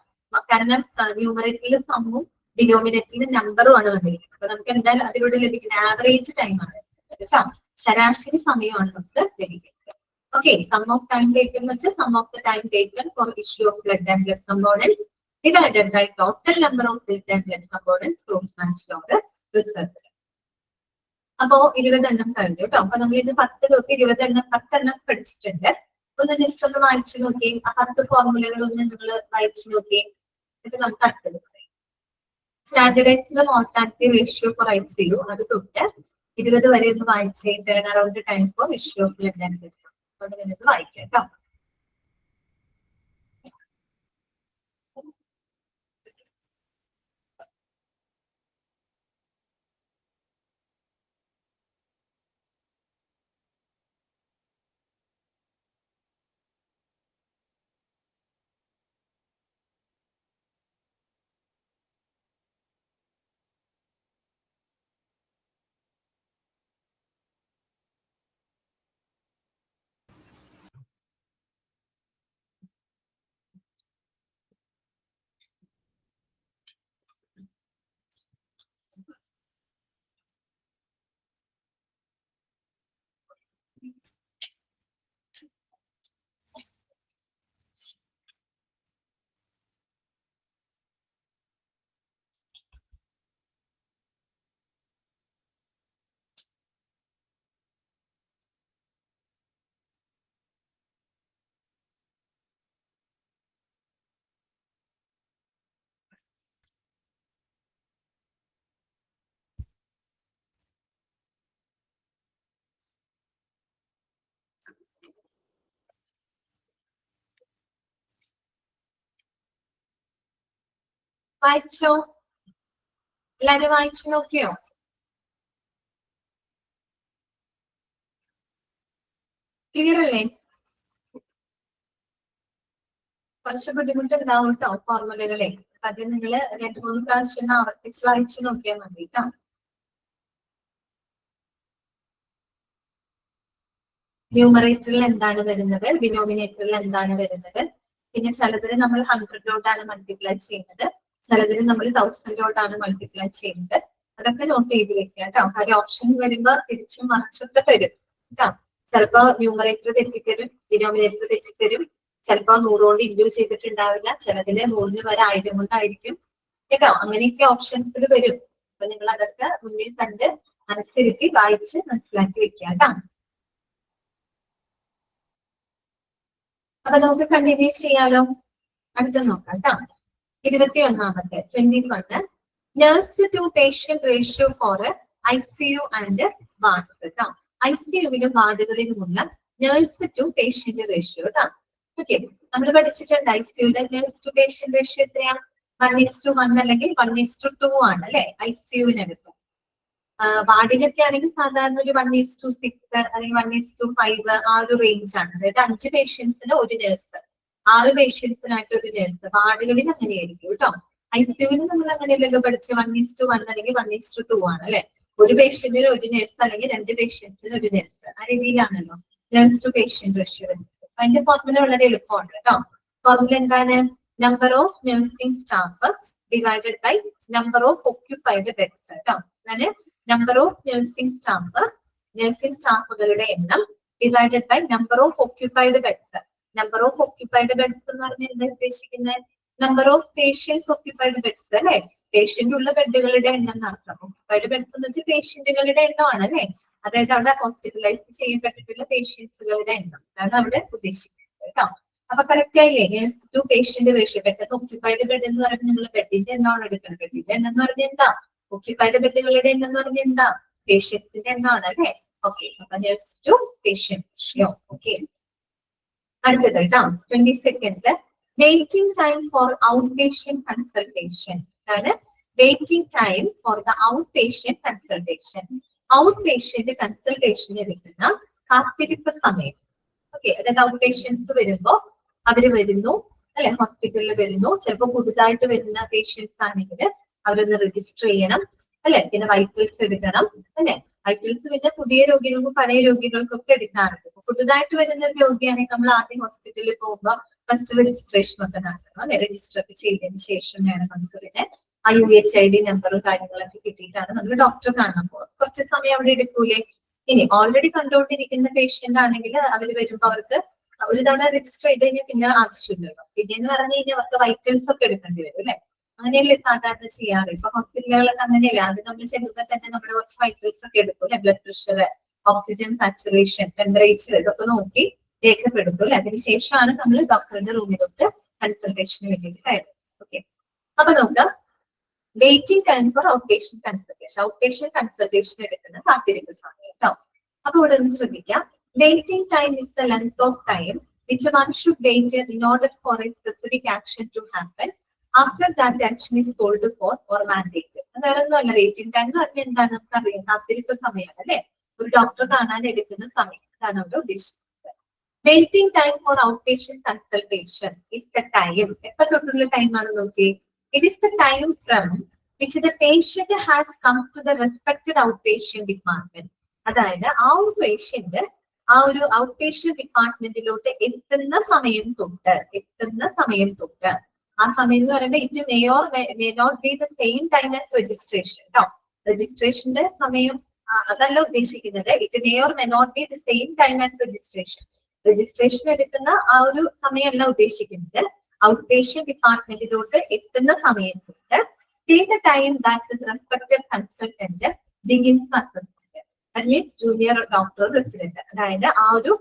കാരണം ന്യൂമറേറ്ററിൽ സമ്മും ഡിനോമിനേറ്ററിൽ നമ്പറും ആണ് വന്നിരിക്കുന്നത്. അപ്പൊ നമുക്ക് എന്തായാലും അതിലൂടെ ലഭിക്കുന്ന ആവറേജ് ടൈം ആണ് കേട്ടോ. ശരാശരി സമയമാണ് നമുക്ക് ലഭിക്കുന്നത്. Okay, sum of time taken എന്ന് വെച്ചാൽ sum of the time taken for issue of blood and blood components divided by total number of blood and blood components cross matched or reserved. അപ്പോ 20 എണ്ണം കഴിഞ്ഞു കേട്ടോ. അപ്പൊ നമ്മൾ ഇത് 10 തൊട്ട് 20 എണ്ണം 10 എണ്ണം പഠിച്ചിട്ടുണ്ട്. ഒന്ന് ജസ്റ്റ് ഒന്ന് വായിച്ചു നോക്കി, ആ 10 ഫോർമുലകൾ ഒന്ന് നിങ്ങൾ വായിച്ചു നോക്കി. എന്നിട്ട് നമുക്ക് അടുത്തത് പറയാം. Standardized mortality ratio for ICU, അത് തൊട്ട് 20 വരെ ഒന്ന് വായിച്ചേ. Turn around time for issue of blood and blood components വായിക്കാം കേട്ടോ. വായിച്ചോ? എല്ലാരും വായിച്ചു നോക്കിയോ? ക്ലിയർ അല്ലേ? കുറച്ച് ബുദ്ധിമുട്ടുണ്ടാവും കേട്ടോ ഫോർമുലകളെ. അത് നിങ്ങൾ 2-3 പ്രാവശ്യം ആവർത്തിച്ച് വായിച്ചു നോക്കിയാൽ മതി കേട്ടോ. ന്യൂമറേറ്ററിൽ എന്താണ് വരുന്നത്, ഡിനോമിനേറ്ററിൽ എന്താണ് വരുന്നത്, പിന്നെ ചിലതിന് നമ്മൾ 100 മൾട്ടിപ്ലൈ ചെയ്യുന്നത്, ചിലതിന് നമ്മൾ 1000 മൾട്ടിപ്ലൈ ചെയ്യുന്നത്. അതൊക്കെ നോട്ട് ചെയ്ത് വെക്കുക കേട്ടോ. കാര്യം ഓപ്ഷൻ വരുമ്പോ തിരിച്ചും മറിച്ചൊക്കെ തരും കേട്ടോ. ചിലപ്പോ ന്യൂമറേറ്റർ തെറ്റിത്തരും, ഡിനോമിനേറ്റർ തെറ്റിത്തരും. ചിലപ്പോ 100 കൊണ്ട് ഇൻഡ്യൂ ചെയ്തിട്ടുണ്ടാവില്ല, ചിലതിന് 100 വരെ 1000 കൊണ്ടായിരിക്കും കേട്ടോ. അങ്ങനെയൊക്കെ ഓപ്ഷൻസിൽ വരും. അപ്പൊ നിങ്ങൾ അതൊക്കെ മുന്നിൽ കണ്ട് മനസ്സിരുത്തി വായിച്ച് മനസ്സിലാക്കി വെക്കുക കേട്ടോ. അപ്പൊ നമുക്ക് കണ്ടിന്യൂ ചെയ്യാലോ. അടുത്ത നോക്കാം കേട്ടോ. 21ാമത്തെ 21 nurse to patient ratio for ICU and wards കേട്ടോ. ICUവിനും വാർഡുകളിലുമുള്ള നഴ്സ് ടു പേഷ്യന്റ് റേഷ്യോ കേട്ടോ. ഓക്കെ, നമ്മൾ പഠിച്ചിട്ടുണ്ട് ICUയുടെ നഴ്സ് ടു പേഷ്യന്റ് റേഷ്യോ എത്രയാ? 1:1 അല്ലെങ്കിൽ 1:2 ആണ് അല്ലെ ICUവിനകത്ത്. വാർഡിലൊക്കെ ആണെങ്കിൽ സാധാരണ ഒരു 1:6 അല്ലെങ്കിൽ 1:5 ആ ഒരു റേഞ്ച് ആണ്. അതായത് 5 പേഷ്യൻസിന് ഒരു നഴ്സ്, 6 പേഷ്യൻസിനായിട്ട് ഒരു നഴ്സ്. വാർഡുകളിൽ അങ്ങനെയായിരിക്കും കേട്ടോ. ICUവിന് നമ്മൾ അങ്ങനെയല്ലല്ലോ പഠിച്ച 1:1 അല്ലെങ്കിൽ 1:2 ആണ് അല്ലെ. ഒരു പേഷ്യന്റിന് ഒരു നഴ്സ് അല്ലെങ്കിൽ 2 പേഷ്യൻസിന് ഒരു നഴ്സ്, ആ രീതിയിലാണല്ലോ നഴ്സ് ടു പേഷ്യന്റ് റേഷ്യോ. അതിന്റെ ഫോർമുല വളരെ എളുപ്പമാണ് കേട്ടോ. ഫോർമുല എന്താണ്? Number of nursing staff divided by number of occupied beds കേട്ടോ. അതാണ് നമ്പർ ഓഫ് നഴ്സിംഗ് സ്റ്റാഫുകളുടെ എണ്ണം divided by number of occupied beds. Number of occupied beds എന്ന് പറഞ്ഞാൽ എന്താ ഉദ്ദേശിക്കുന്നത്? Number of patients occupied beds അല്ലെ. പേഷ്യന്റ് ഉള്ള ബെഡുകളുടെ എണ്ണം നടത്താം. ഒക്യുപ്പൈഡ് ബെഡ്സ് എന്ന് വെച്ചാൽ പേഷ്യന്റുകളുടെ എണ്ണമാണ് അല്ലെ. അതായത് അവിടെ ഹോസ്പിറ്റലൈസ് ചെയ്യപ്പെട്ടിട്ടുള്ള പേഷ്യൻസുകളുടെ എണ്ണം അതാണ് അവിടെ ഉദ്ദേശിക്കുന്നത് കേട്ടോ. അപ്പൊ കറക്റ്റ് ആയില്ലേ? Nurse to patient ratio. പെട്ടെന്ന് ഒക്യുപ്പൈഡ് ബെഡ് എന്ന് പറയുമ്പോൾ നിങ്ങൾ ബെഡിന്റെ എണ്ണമാണ് എടുക്കുന്നത്. ബെഡിന്റെ എണ്ണം എന്ന് പറഞ്ഞാൽ എന്താ? ഒക്യുപ്പൈഡ് ബെഡുകളുടെ എണ്ണം എന്ന് പറഞ്ഞാൽ എന്താ? പേഷ്യൻസിന്റെ എണ്ണമാണ് അല്ലെ. ഓക്കെ, അപ്പൊ nurse to patient ratio. Okay, അടുത്തത് കേട്ടോ 22nd waiting time for outpatient consultation ആണ്. Waiting time for the outpatient consultation. Outpatient കൺസൾട്ടേഷന് എടുക്കുന്ന കാത്തിരിപ്പ് സമയം. ഓക്കെ, അതായത് ഔട്ട് പേഷ്യൻസ് വരുമ്പോ അവര് വരുന്നു അല്ലെ, ഹോസ്പിറ്റലിൽ വരുന്നു. ചിലപ്പോൾ പുതുതായിട്ട് വരുന്ന പേഷ്യൻസ് ആണെങ്കിൽ അവരൊന്ന് രജിസ്റ്റർ ചെയ്യണം അല്ലെ. പിന്നെ വൈറ്റൽസ് എടുക്കണം അല്ലെ. വൈറ്റൽസ് പിന്നെ പുതിയ രോഗികൾക്കും പഴയ രോഗികൾക്കൊക്കെ എടുക്കാറുണ്ട്. പുതുതായിട്ട് വരുന്ന ഒരു രോഗിയാണെങ്കിൽ നമ്മൾ ആദ്യം ഹോസ്പിറ്റലിൽ പോകുമ്പോൾ ഫസ്റ്റ് രജിസ്ട്രേഷൻ ഒക്കെ നടത്തണം അല്ലെ. രജിസ്റ്റർ ഒക്കെ ചെയ്തതിന് ശേഷം വേണം നമുക്ക് പിന്നെ UHID നമ്പറും കാര്യങ്ങളൊക്കെ കിട്ടിയിട്ടാണ് നമ്മൾ ഡോക്ടറെ കാണാൻ പോകുന്നത്. കുറച്ച് സമയം അവിടെ എടുക്കൂലേ. ഇനി ഓൾറെഡി കണ്ടുകൊണ്ടിരിക്കുന്ന പേഷ്യന്റ് ആണെങ്കിൽ അവർ വരുമ്പോൾ അവർക്ക് ഒരു തവണ രജിസ്റ്റർ ചെയ്ത് കഴിഞ്ഞാൽ പിന്നെ ആവശ്യമില്ലല്ലോ. പിന്നെന്ന് പറഞ്ഞു കഴിഞ്ഞാൽ അവർക്ക് വൈറ്റൽസ് ഒക്കെ എടുക്കേണ്ടി വരും അല്ലെ. അങ്ങനെയല്ലേ സാധാരണ ചെയ്യാറ്. ഇപ്പൊ ഹോസ്പിറ്റലുകളൊക്കെ അങ്ങനെയല്ല. അത് നമ്മൾ ചെല്ലുമ്പോൾ തന്നെ നമ്മൾ കുറച്ച് വൈറ്റൽസ് ഒക്കെ എടുക്കും അല്ലെ. Blood pressure, oxygen saturation, temperature ഇതൊക്കെ നോക്കി രേഖപ്പെടുത്തും അല്ലെ. അതിനുശേഷമാണ് നമ്മൾ ഡോക്ടറുടെ റൂമിലോട്ട് കൺസൾട്ടേഷന് വേണ്ടിയിട്ട് കയറുന്നത്. ഓക്കെ, അപ്പൊ നോക്കാം waiting time for outpatient consultation. Outpatient consultation എടുക്കുന്ന കാത്തിരിപ്പ് സമയം കേട്ടോ. അപ്പൊ ഇവിടെ ഒന്ന് ശ്രദ്ധിക്കാം. Waiting time is the length of time which one should wait in order for a specific action to happen after that action is called for or mandated. അതൊന്നുമല്ല waiting time എന്ന് പറഞ്ഞാൽ എന്താണ് നമുക്കറിയാം. കാത്തിരിപ്പ് സമയമാണ് അല്ലെ. ഒരു ഡോക്ടറെ കാണാൻ എടുക്കുന്ന സമയം, അതാണ് അവിടെ ഉദ്ദേശിക്കുന്നത്. Waiting time for outpatient consultation is the time. എപ്പോ തൊട്ടുള്ള ടൈം ആണ് നോക്കി. It is the time from which the patient has come to the respected outpatient department. അതായത് ആ ഒരു പേഷ്യന്റ് ആ ഒരു ഔട്ട് പേഷ്യന്റ് ഡിപ്പാർട്ട്മെന്റിലോട്ട് എത്തുന്ന സമയം തൊട്ട് ആ സമയം എന്ന് പറയുമ്പോൾ it may or may not be the same time as registration കേട്ടോ. രജിസ്ട്രേഷന്റെ സമയം അതല്ല ഉദ്ദേശിക്കുന്നത്. It may or may not be the same time as registration. Registration എടുക്കുന്ന ആ ഒരു സമയമല്ല ഉദ്ദേശിക്കുന്നത്. ഔട്ട് പേഷ്യന്റ് ഡിപ്പാർട്ട്മെന്റിലോട്ട് എത്തുന്ന സമയം തൊട്ട് till the time that the respected consultant begins assessment. That means junior doctor resident. അതായത് ആ ഒരു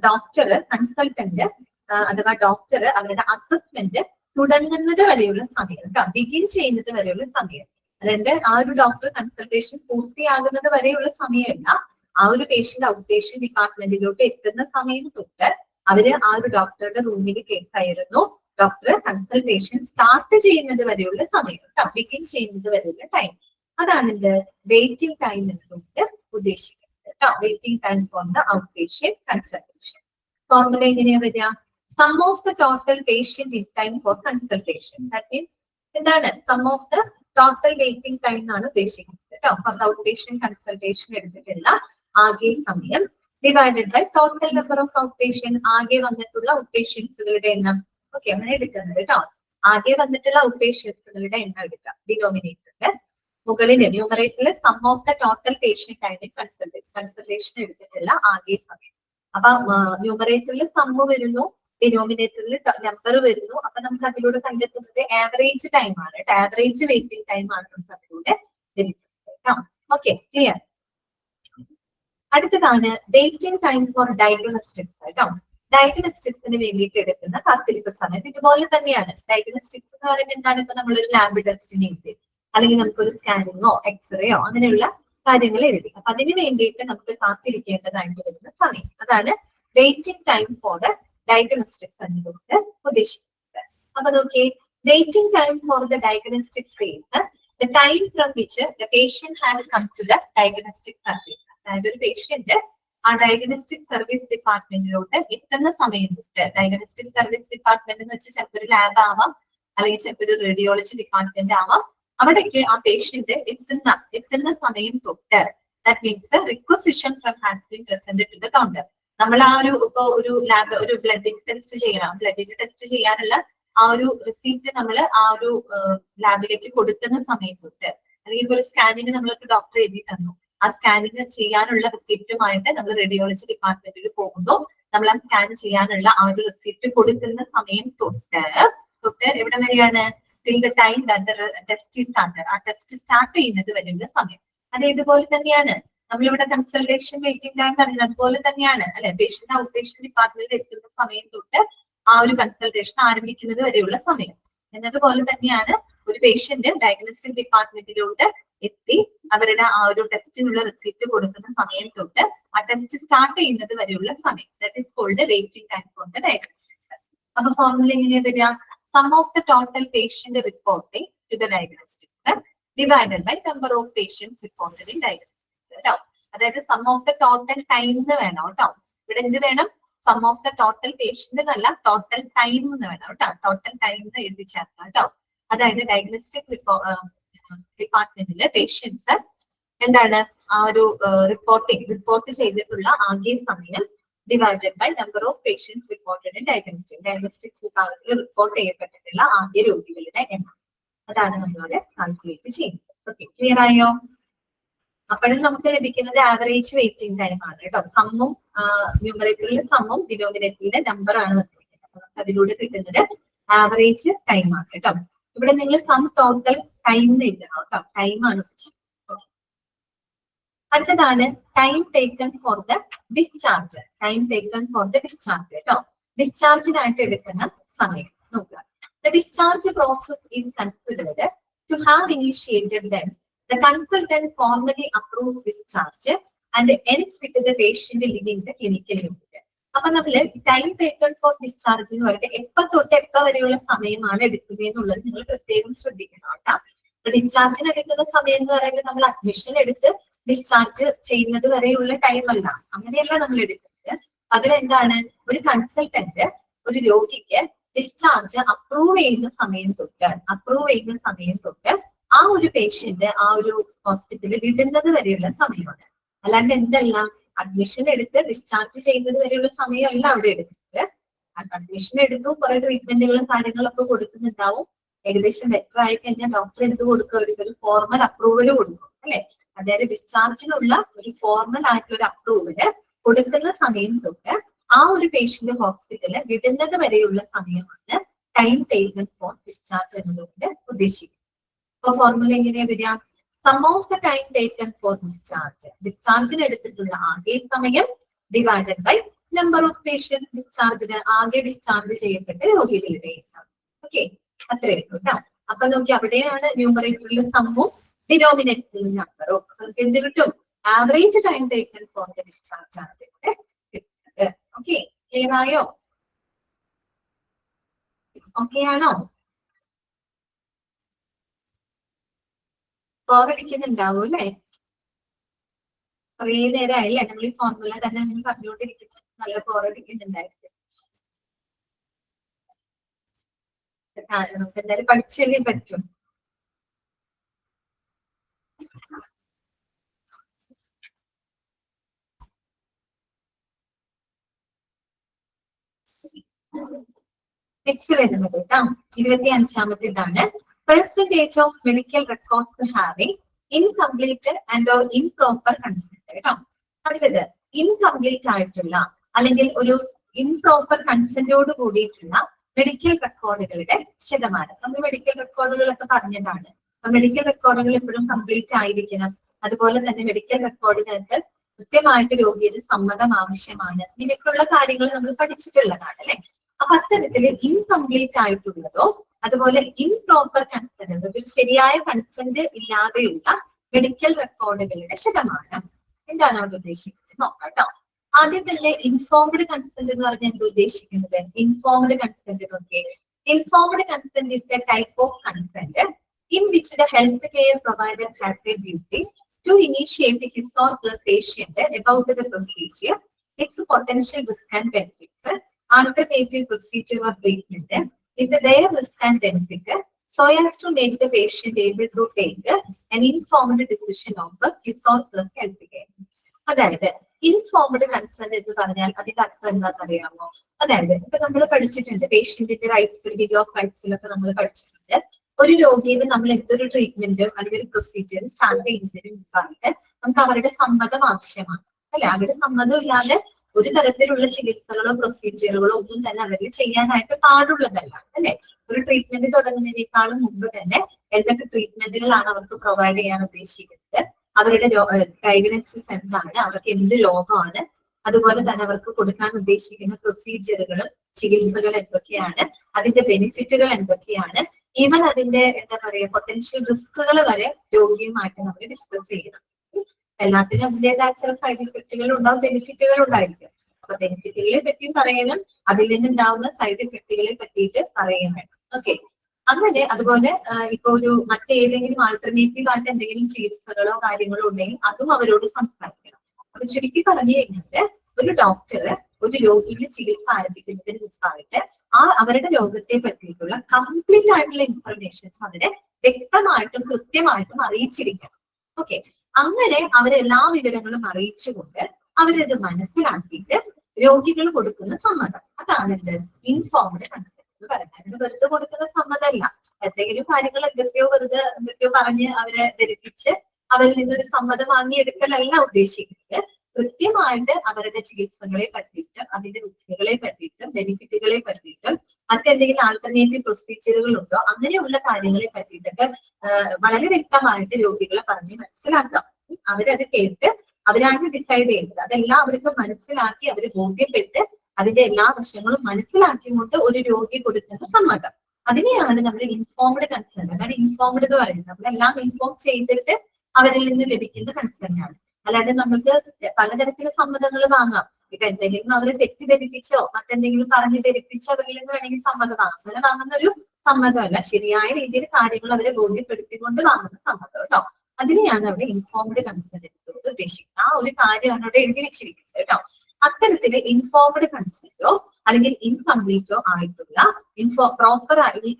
ഡോക്ടർ കൺസൾട്ടന്റ് അഥവാ ഡോക്ടർ അവരുടെ അസസ്മെന്റ് തുടങ്ങുന്നത് വരെയുള്ള സമയം കേട്ടോ. ബിഗിൻ ചെയ്യുന്നത് വരെയുള്ള സമയം. അതായത് ആ ഒരു ഡോക്ടർ കൺസൾട്ടേഷൻ പൂർത്തിയാകുന്നത് വരെയുള്ള സമയമല്ല. ആ ഒരു പേഷ്യന്റ് ഔട്ട് പേഷ്യന്റ് ഡിപ്പാർട്ട്മെന്റിലോട്ട് എത്തുന്ന സമയം തൊട്ട് അവര് ആ ഒരു ഡോക്ടറുടെ റൂമിൽ കയറുന്നു. ഡോക്ടർ കൺസൾട്ടേഷൻ സ്റ്റാർട്ട് ചെയ്യുന്നത് വരെയുള്ള സമയം കേട്ടോ, ബിഗിൻ ചെയ്യുന്നത് വരെയുള്ള ടൈം. അതാണ് ഇത് വെയിറ്റിംഗ് ടൈം എന്നുകൊണ്ട് ഉദ്ദേശിക്കുന്നത് കേട്ടോ. Waiting time for the outpatient consultation. Formula എങ്ങനെയാ വരിക? Sum of the total patient in time for consultation. That means എന്താണ്? Sum of the total waiting time എന്നാണ് ഉദ്ദേശിക്കുന്നത് കേട്ടോ. For the outpatient consultation എടുത്തിട്ടുള്ള ആകെ സമയം divided by total number of outpatient, ആകെ വന്നിട്ടുള്ള ഔട്ട് പേഷ്യൻസുകളുടെ എണ്ണം. ഓക്കെ, അങ്ങനെ എടുക്കുന്നത് കേട്ടോ. ആകെ വന്നിട്ടുള്ള ഔട്ട് പേഷ്യൻസുകളുടെ എണ്ണം എടുക്കാം ഡിനോമിനേറ്ററിൽ. മുകളിൽ ന്യൂമറേറ്ററിൽ sum of the total patient time consultation എടുത്തിട്ടുള്ള ആകെ സമയം. അപ്പൊ ന്യൂമറേറ്ററിൽ സമ്മ് വരുന്നു, ഡിനോമിനേറ്ററിൽ നമ്പർ വരുന്നു. അപ്പൊ നമുക്ക് അതിലൂടെ കണ്ടെത്തുന്നത് ആവറേജ് ടൈം ആണ്. ആവറേജ് വെയിറ്റിംഗ് ടൈം ആണ് നമുക്ക് അതിലൂടെ ലഭിക്കുന്നത് കേട്ടോ. Okay, clear. അടുത്തതാണ് വെയിറ്റിംഗ് ടൈം ഫോർ ഡയഗ്നോസ്റ്റിക്സ് കേട്ടോ. ഡയഗ്നോസ്റ്റിക്സിന് വേണ്ടിയിട്ട് എടുക്കുന്ന കാത്തിരിപ്പ് സമയം ഇതുപോലെ തന്നെയാണ്. ഡയഗ്നോസ്റ്റിക്സ് എന്ന് പറയുമ്പോൾ എന്താണ്? ഇപ്പൊ നമ്മളൊരു ലാബ് ടെസ്റ്റിന് എഴുതി, അല്ലെങ്കിൽ നമുക്കൊരു സ്കാനിങ്ങോ എക്സ്റേയോ അങ്ങനെയുള്ള കാര്യങ്ങൾ എഴുതി. അപ്പൊ അതിന് വേണ്ടിയിട്ട് നമുക്ക് കാത്തിരിക്കേണ്ടതായിട്ട് വരുന്ന സമയം, അതാണ് വെയിറ്റിംഗ് ടൈം ഫോർ ഡയഗ്നോസ്റ്റിക്സ് എന്നതുകൊണ്ട് ഉദ്ദേശിക്കുന്നത്. അപ്പൊ നോക്കി, waiting time for the diagnostic phase, the time from which the patient has come to the diagnostic service. അതായത് ഒരു പേഷ്യന്റ് ആ ഡയഗ്നോസ്റ്റിക് സർവീസ് ഡിപ്പാർട്ട്മെന്റിലോട്ട് എത്തുന്ന സമയം തൊട്ട്, ഡയഗ്നോസ്റ്റിക് സർവീസ് ഡിപ്പാർട്ട്മെന്റ് എന്ന് വെച്ചാൽ ചിലപ്പോൾ ഒരു ലാബ് ആവാം, അല്ലെങ്കിൽ ചിലപ്പോൾ ഒരു റേഡിയോളജി ഡിപ്പാർട്ട്മെന്റ് ആവാം. അവിടേക്ക് ആ പേഷ്യന്റ് എത്തുന്ന സമയം തൊട്ട്, that means requisition form has been presented to the counter. നമ്മൾ ആ ഒരു ലാബ്, ഒരു ബ്ലഡിന്റെ ടെസ്റ്റ് ചെയ്യണം, ബ്ലഡിന്റെ ടെസ്റ്റ് ചെയ്യാനുള്ള ആ ഒരു റിസീപ്റ്റ് നമ്മൾ ആ ഒരു ലാബിലേക്ക് കൊടുക്കുന്ന സമയം തൊട്ട്, അല്ലെങ്കിൽ ഒരു സ്കാനിങ് നമ്മൾക്ക് ഡോക്ടർ എഴുതി തന്നു, ആ സ്കാനിങ് ചെയ്യാനുള്ള റിസീപ്റ്റുമായിട്ട് നമ്മൾ റേഡിയോളജി ഡിപ്പാർട്ട്മെന്റിൽ പോകുന്നു. നമ്മൾ ആ സ്കാൻ ചെയ്യാനുള്ള ആ ഒരു റിസീപ്റ്റ് കൊടുക്കുന്ന സമയം തൊട്ട് എവിടെ വരെയാണ്? Till the time that the test started. ആ ടെസ്റ്റ് സ്റ്റാർട്ട് ചെയ്യുന്നത് വരെയുള്ള സമയം. അത് ഇതുപോലെ തന്നെയാണ് നമ്മളിവിടെ കൺസൾട്ടേഷൻ വെയിറ്റിംഗ് ടൈം പറയുന്നത്. അതുപോലെ തന്നെയാണ് അല്ലെ? പേഷ്യന്റ് ഔട്ട് പേഷ്യന്റ് ഡിപ്പാർട്ട്മെന്റിൽ എത്തുന്ന സമയം തൊട്ട് ആ ഒരു കൺസൾട്ടേഷൻ ആരംഭിക്കുന്നത് വരെയുള്ള സമയം എന്നതുപോലെ തന്നെയാണ് ഒരു പേഷ്യന്റ് ഡയഗ്നോസ്റ്റിക് ഡിപ്പാർട്ട്മെന്റിലോട്ട് എത്തി അവരുടെ ആ ഒരു ടെസ്റ്റിനുള്ള റിസീപ്റ്റ് കൊടുക്കുന്ന സമയം തൊട്ട് ആ ടെസ്റ്റ് സ്റ്റാർട്ട് ചെയ്യുന്നത് വരെയുള്ള സമയം. That is called waiting time for the diagnostics. അപ്പൊ ഫോർമുല എങ്ങനെയാ വരിക? Sum of the total patient reporting to the diagnostics divided by number of patients reported in diagnostics കേട്ടോ. അതായത് sum of the total time എന്ന് വേണം കേട്ടോ. ഇവിടെ എന്ത് വേണം? Sum of the total patient എന്നല്ല, ടോട്ടൽ ടൈം എന്ന് വേണം കേട്ടോ. ടോട്ടൽ ടൈം എന്ന് എഴുതി ചേർക്കാം കേട്ടോ. അതായത് ഡയഗ്നോസ്റ്റിക് ഡിപ്പാർട്ട്മെന്റിലെ പേഷ്യൻസ് എന്താണ് ആ ഒരു റിപ്പോർട്ട് ചെയ്തിട്ടുള്ള ആകെ സമയം divided by number of patients reported in diagnostics വിഭാഗത്തിൽ റിപ്പോർട്ട് ചെയ്യപ്പെട്ടിട്ടുള്ള ആകെ രോഗികളുടെ എണ്ണം. അതാണ് നമ്മളിവിടെ കാൽക്കുലേറ്റ് ചെയ്യുന്നത്. ഓക്കെ, ക്ലിയർ ആയോ? അപ്പോഴും നമുക്ക് ലഭിക്കുന്നത് ആവറേജ് വെയിറ്റിംഗ് ടൈം ആണ് കേട്ടോ. സമ്മും ന്യൂമറേറ്ററിലെ സമ്മും ഡിനോമിനേറ്ററിലെ നമ്പർ ആണ് വന്നിരിക്കുന്നത്. അപ്പൊ നമുക്ക് അതിലൂടെ കിട്ടുന്നത് ആവറേജ് ടൈം ആണ് കേട്ടോ. ഇവിടെ നിങ്ങൾ സം ടോട്ടൽ ടൈം എഴുതണം കേട്ടോ. ടൈം ആണ് വെച്ചത്. അടുത്തതാണ് time taken for the discharge. Time taken for the discharge കേട്ടോ. ഡിസ്ചാർജിനായിട്ട് എടുക്കുന്ന സമയം നോക്കുക. The discharge process is considered to have initiated then the consultant formally approves discharge and ends with the patient leaving the clinical unit. അപ്പൊ നമ്മള് time taken for discharge എന്ന് പറയുന്നത് എപ്പോ തൊട്ട് എപ്പോ വരെയുള്ള സമയമാണ് എടുക്കുന്നത് എന്നുള്ളത് നിങ്ങൾ പ്രത്യേകം ശ്രദ്ധിക്കണം കേട്ടോ. ഡിസ്ചാർജിന് എടുക്കുന്ന സമയം എന്ന് പറയുന്നത് നമ്മൾ അഡ്മിഷൻ എടുത്ത് ഡിസ്ചാർജ് ചെയ്യുന്നത് വരെയുള്ള ടൈം അല്ല, അങ്ങനെയല്ല നമ്മൾ എടുക്കുന്നത്. അതിലെന്താണ്? ഒരു കൺസൾട്ടന്റ് ഒരു രോഗിക്ക് ഡിസ്ചാർജ് അപ്രൂവ് ചെയ്യുന്ന സമയം തൊട്ട് ആ ഒരു പേഷ്യന്റ് ആ ഒരു ഹോസ്പിറ്റലിൽ വിടുന്നത് വരെയുള്ള സമയമാണ്. അല്ലാണ്ട് എന്തെല്ലാം അഡ്മിഷൻ എടുത്ത് ഡിസ്ചാർജ് ചെയ്യുന്നത് വരെയുള്ള സമയമല്ല അവിടെ എടുക്കുന്നത്. അഡ്മിഷൻ എടുത്തു, കുറെ ട്രീറ്റ്മെന്റുകളും കാര്യങ്ങളൊക്കെ കൊടുക്കുന്നുണ്ടാവും. ഏകദേശം ബെറ്റർ ആയി കഴിഞ്ഞാൽ ഡോക്ടർ എന്ത് കൊടുക്കും? ഒരു ഫോർമൽ അപ്രൂവൽ കൊടുക്കും അല്ലെ? അതായത് ഡിസ്ചാർജിനുള്ള ഒരു ഫോർമൽ ആയിട്ടുള്ള ഒരു അപ്രൂവല് കൊടുക്കുന്ന സമയം തൊട്ട് ആ ഒരു പേഷ്യന്റ് ഹോസ്പിറ്റലിൽ വിടുന്നത് വരെയുള്ള സമയമാണ് ടൈം ടേക്കൺ ഫോർ ഡിസ്ചാർജ് എന്നതുകൊണ്ട് ഉദ്ദേശിക്കുന്നത്. അപ്പൊ ഫോർമുല എങ്ങനെയാ വരിക? Sum of the time taken for discharge, ഡിസ്ചാർജിന് എടുത്തിട്ടുള്ള ആകെ സമയം divided by number of patients ഡിസ്ചാർജിന്, ആകെ ഡിസ്ചാർജ് ചെയ്യപ്പെട്ട രോഗികളുടെ എണ്ണം. ഓക്കെ, അത്രയും കേട്ടോ. അപ്പൊ നോക്കി, അവിടെയാണ് ന്യൂമറേറ്ററിൽ സമ്മും ഡിനോമിനേറ്ററിൽ നമ്പറും. നമുക്ക് എന്ത് കിട്ടും? Average time taken for the discharge ആണ് ഇവിടെ കിട്ടുന്നത്. ഓക്കെ, ക്ലിയർ ആയോ? ഓക്കെ ആണോ? ബോറടിക്കുന്നുണ്ടാവും അല്ലെ? കുറേ നേരമായില്ലേ നമ്മൾ ഈ ഫോർമുല തന്നെ നമ്മൾ പറഞ്ഞുകൊണ്ടിരിക്കുന്നത്, നല്ല ബോറടിക്കുന്നുണ്ടായിരിക്കും. നമുക്ക് എന്തായാലും പഠിച്ചല്ലേ പറ്റും. നെക്സ്റ്റ് വരുന്നത് കേട്ടോ 25-ാമത്തേതാണ്. Percentage of medical records having incomplete and or improper consent കേട്ടോ. അടുത്തത് ഇൻകംപ്ലീറ്റ് ആയിട്ടുള്ള അല്ലെങ്കിൽ ഒരു ഇംപ്രോപ്പർ കൺസെന്റോട് കൂടിയിട്ടുള്ള മെഡിക്കൽ റെക്കോർഡുകളുടെ ശതമാനം. നമ്മൾ മെഡിക്കൽ റെക്കോർഡുകളൊക്കെ പറഞ്ഞതാണ്. മെഡിക്കൽ റെക്കോർഡുകൾ എപ്പോഴും കംപ്ലീറ്റ് ആയിരിക്കണം. അതുപോലെ തന്നെ മെഡിക്കൽ റെക്കോർഡിനകത്ത് കൃത്യമായിട്ട് രോഗിയുടെ സമ്മതം ആവശ്യമാണ്. ഇങ്ങനെയൊക്കെയുള്ള കാര്യങ്ങൾ നമ്മൾ പഠിച്ചിട്ടുള്ളതാണ് അല്ലെ. അപ്പൊ അത്തരത്തില് ഇൻകംപ്ലീറ്റ് ആയിട്ടുള്ളതോ അതുപോലെ ഇംപ്രോപ്പർ കൺസെന്റ്, ഒരു ശരിയായ കൺസെന്റ് ഇല്ലാതെയുള്ള മെഡിക്കൽ റെക്കോർഡുകളുടെ ശതമാനം എന്താണ് അവിടെ ഉദ്ദേശിക്കുന്നത് നോക്കാം കേട്ടോ. ആദ്യം തന്നെ ഇൻഫോംഡ് കൺസെന്റ് എന്ന് പറഞ്ഞാൽ എന്താ ഉദ്ദേശിക്കുന്നത്? ഇൻഫോംഡ് കൺസെന്റ് നോക്കിയേ. Informed consent is A type of consent in which the healthcare provider has a duty to initiate his or her patient about the procedure, its potential risk and benefits, alternative procedure or treatment, with their risk and benefit, so as to make the patient able to take an informed decision of his or her healthcare. അതായത് informed consent എന്ന് പറഞ്ഞാൽ അതിന്റെ അർത്ഥം എന്താണെന്ന് അറിയാമോ? അതായത് ഇപ്പൊ നമ്മൾ പഠിച്ചിട്ടുണ്ട് പേഷ്യന്റിന്റെ റൈറ്റ്സ്, ബിൽ ഓഫ് റൈറ്റ്സിലൊക്കെ നമ്മൾ പഠിച്ചിട്ടുണ്ട്. ഒരു രോഗിയിൽ നമ്മൾ എന്തൊരു ട്രീറ്റ്മെന്റ് അല്ലെങ്കിൽ ഒരു പ്രൊസീജിയർ സ്റ്റാർട്ട് ചെയ്യുന്നതിന് മുമ്പായിട്ട് നമുക്ക് അവരുടെ സമ്മതം ആവശ്യമാണ് അല്ലെ. അവരുടെ സമ്മതം ഇല്ലാതെ ഒരു തരത്തിലുള്ള ചികിത്സകളോ പ്രൊസീജിയറുകളോ ഒന്നും തന്നെ അവരിൽ ചെയ്യാനായിട്ട് പാടുള്ളതല്ല അല്ലെ. ഒരു ട്രീറ്റ്മെന്റ് തുടങ്ങുന്നതിനേക്കാളും മുമ്പ് തന്നെ എന്തൊക്കെ ട്രീറ്റ്മെന്റുകളാണ് അവർക്ക് പ്രൊവൈഡ് ചെയ്യാൻ ഉദ്ദേശിക്കുന്നത്, അവരുടെ ഡയഗ്നോസിസ് എന്താണ്, അവർക്ക് എന്ത് രോഗമാണ്, അതുപോലെ തന്നെ അവർക്ക് കൊടുക്കാൻ ഉദ്ദേശിക്കുന്ന പ്രൊസീജിയറുകളും ചികിത്സകൾ എന്തൊക്കെയാണ്, അതിന്റെ ബെനിഫിറ്റുകൾ എന്തൊക്കെയാണ്, ഈവൻ അതിന്റെ എന്താ പറയുക പൊട്ടൻഷ്യൽ റിസ്കുകൾ വരെ രോഗിയുമായിട്ട് നമ്മൾ ഡിസ്കസ് ചെയ്യണം. എല്ലാത്തിനും അതിൻ്റെതായ ചില സൈഡ് ഇഫക്റ്റുകൾ ഉണ്ടാവും, ബെനിഫിറ്റുകൾ ഉണ്ടായിരിക്കും. അപ്പൊ ബെനിഫിറ്റുകളെ പറ്റിയും പറയണം, അതിൽ നിന്നുണ്ടാവുന്ന സൈഡ് ഇഫക്റ്റുകളെ പറ്റിയിട്ട് പറയുകയും വേണം. ഓക്കെ, അങ്ങനെ അതുപോലെ ഇപ്പൊ ഒരു മറ്റേതെങ്കിലും ആൾട്ടർനേറ്റീവ് ആയിട്ട് എന്തെങ്കിലും ചികിത്സകളോ കാര്യങ്ങളോ ഉണ്ടെങ്കിൽ അതും അവരോട് സംസാരിക്കണം. അപ്പൊ ചുരുക്കി പറഞ്ഞു കഴിഞ്ഞാല് ഒരു ഡോക്ടർ ഒരു രോഗിയുടെ ചികിത്സ ആരംഭിക്കുന്നതിന് മുമ്പായിട്ട് അവരുടെ രോഗത്തെ പറ്റിയിട്ടുള്ള കംപ്ലീറ്റ് ആയിട്ടുള്ള ഇൻഫർമേഷൻസ് അവരെ വ്യക്തമായിട്ടും കൃത്യമായിട്ടും അറിയിച്ചിരിക്കണം. ഓക്കെ, അങ്ങനെ അവരെല്ലാ വിവരങ്ങളും അറിയിച്ചുകൊണ്ട് അവരത് മനസ്സിലാക്കിയിട്ട് രോഗികൾ കൊടുക്കുന്ന സമ്മതം, അതാണ് എന്ത് ഇൻഫോംഡ് കൺസെന്റ് എന്ന് പറയുന്നത്. വെറുതെ കൊടുക്കുന്ന സമ്മതമല്ല, എന്തെങ്കിലും കാര്യങ്ങൾ എന്തൊക്കെയോ പറഞ്ഞ് അവരെ ധരിപ്പിച്ച് അവരിൽ നിന്നൊരു സമ്മതം വാങ്ങിയെടുക്കലല്ല ഉദ്ദേശിക്കുന്നത്. കൃത്യമായിട്ട് അവരുടെ ചികിത്സകളെ പറ്റിയിട്ടും അതിന്റെ റിസ്കുകളെ പറ്റിയിട്ടും ബെനിഫിറ്റുകളെ പറ്റിയിട്ടും മറ്റെന്തെങ്കിലും ആൾട്ടർനേറ്റീവ് പ്രൊസീജിയറുകൾ ഉണ്ടോ അങ്ങനെയുള്ള കാര്യങ്ങളെ പറ്റിയിട്ടൊക്കെ വളരെ വ്യക്തമായിട്ട് രോഗികളെ പറഞ്ഞ് മനസ്സിലാക്കാം. അവരത് കേട്ട് അവരാണ് ഡിസൈഡ് ചെയ്യുന്നത്. അതെല്ലാം അവർക്ക് മനസ്സിലാക്കി അവർ ബോധ്യപ്പെട്ട് അതിന്റെ എല്ലാ വശങ്ങളും മനസ്സിലാക്കിക്കൊണ്ട് ഒരു രോഗി കൊടുക്കുന്ന സമ്മതം, അതിനെയാണ് നമ്മൾ ഇൻഫോംഡ് കൺസെന്റ്. അതാണ് ഇൻഫോംഡ് എന്ന് പറയുന്നത്. നമ്മളെല്ലാം ഇൻഫോം ചെയ്തിട്ട് അവരിൽ നിന്ന് ലഭിക്കുന്ന കൺസെന്റ് ആണ്. അല്ലാണ്ട് നമുക്ക് പലതരത്തിലുള്ള സമ്മതങ്ങൾ വാങ്ങാം. ഇപ്പൊ എന്തെങ്കിലും അവർ തെറ്റിദ്ധരിപ്പിച്ചോ മറ്റെന്തെങ്കിലും പറഞ്ഞ് ധരിപ്പിച്ചോ അവരിൽ നിന്ന് വേണമെങ്കിൽ സമ്മതം വാങ്ങാം. അങ്ങനെ വാങ്ങുന്ന ഒരു സമ്മതമല്ല, ശരിയായ രീതിയിൽ കാര്യങ്ങൾ അവരെ ബോധ്യപ്പെടുത്തിക്കൊണ്ട് വാങ്ങുന്ന സമ്മതം കേട്ടോ. അതിനെയാണ് അവിടെ ഇൻഫോംഡ് കൺസെന്റ് ഉദ്ദേശിക്കുന്നത്. ആ ഒരു കാര്യമാണ് അവിടെ എഴുതി വെച്ചിരിക്കുന്നത് കേട്ടോ. അത്തരത്തില് ഇൻഫോംഡ് കൺസെന്റോ അല്ലെങ്കിൽ ഇൻകംപ്ലീറ്റോ ആയിട്ടുള്ള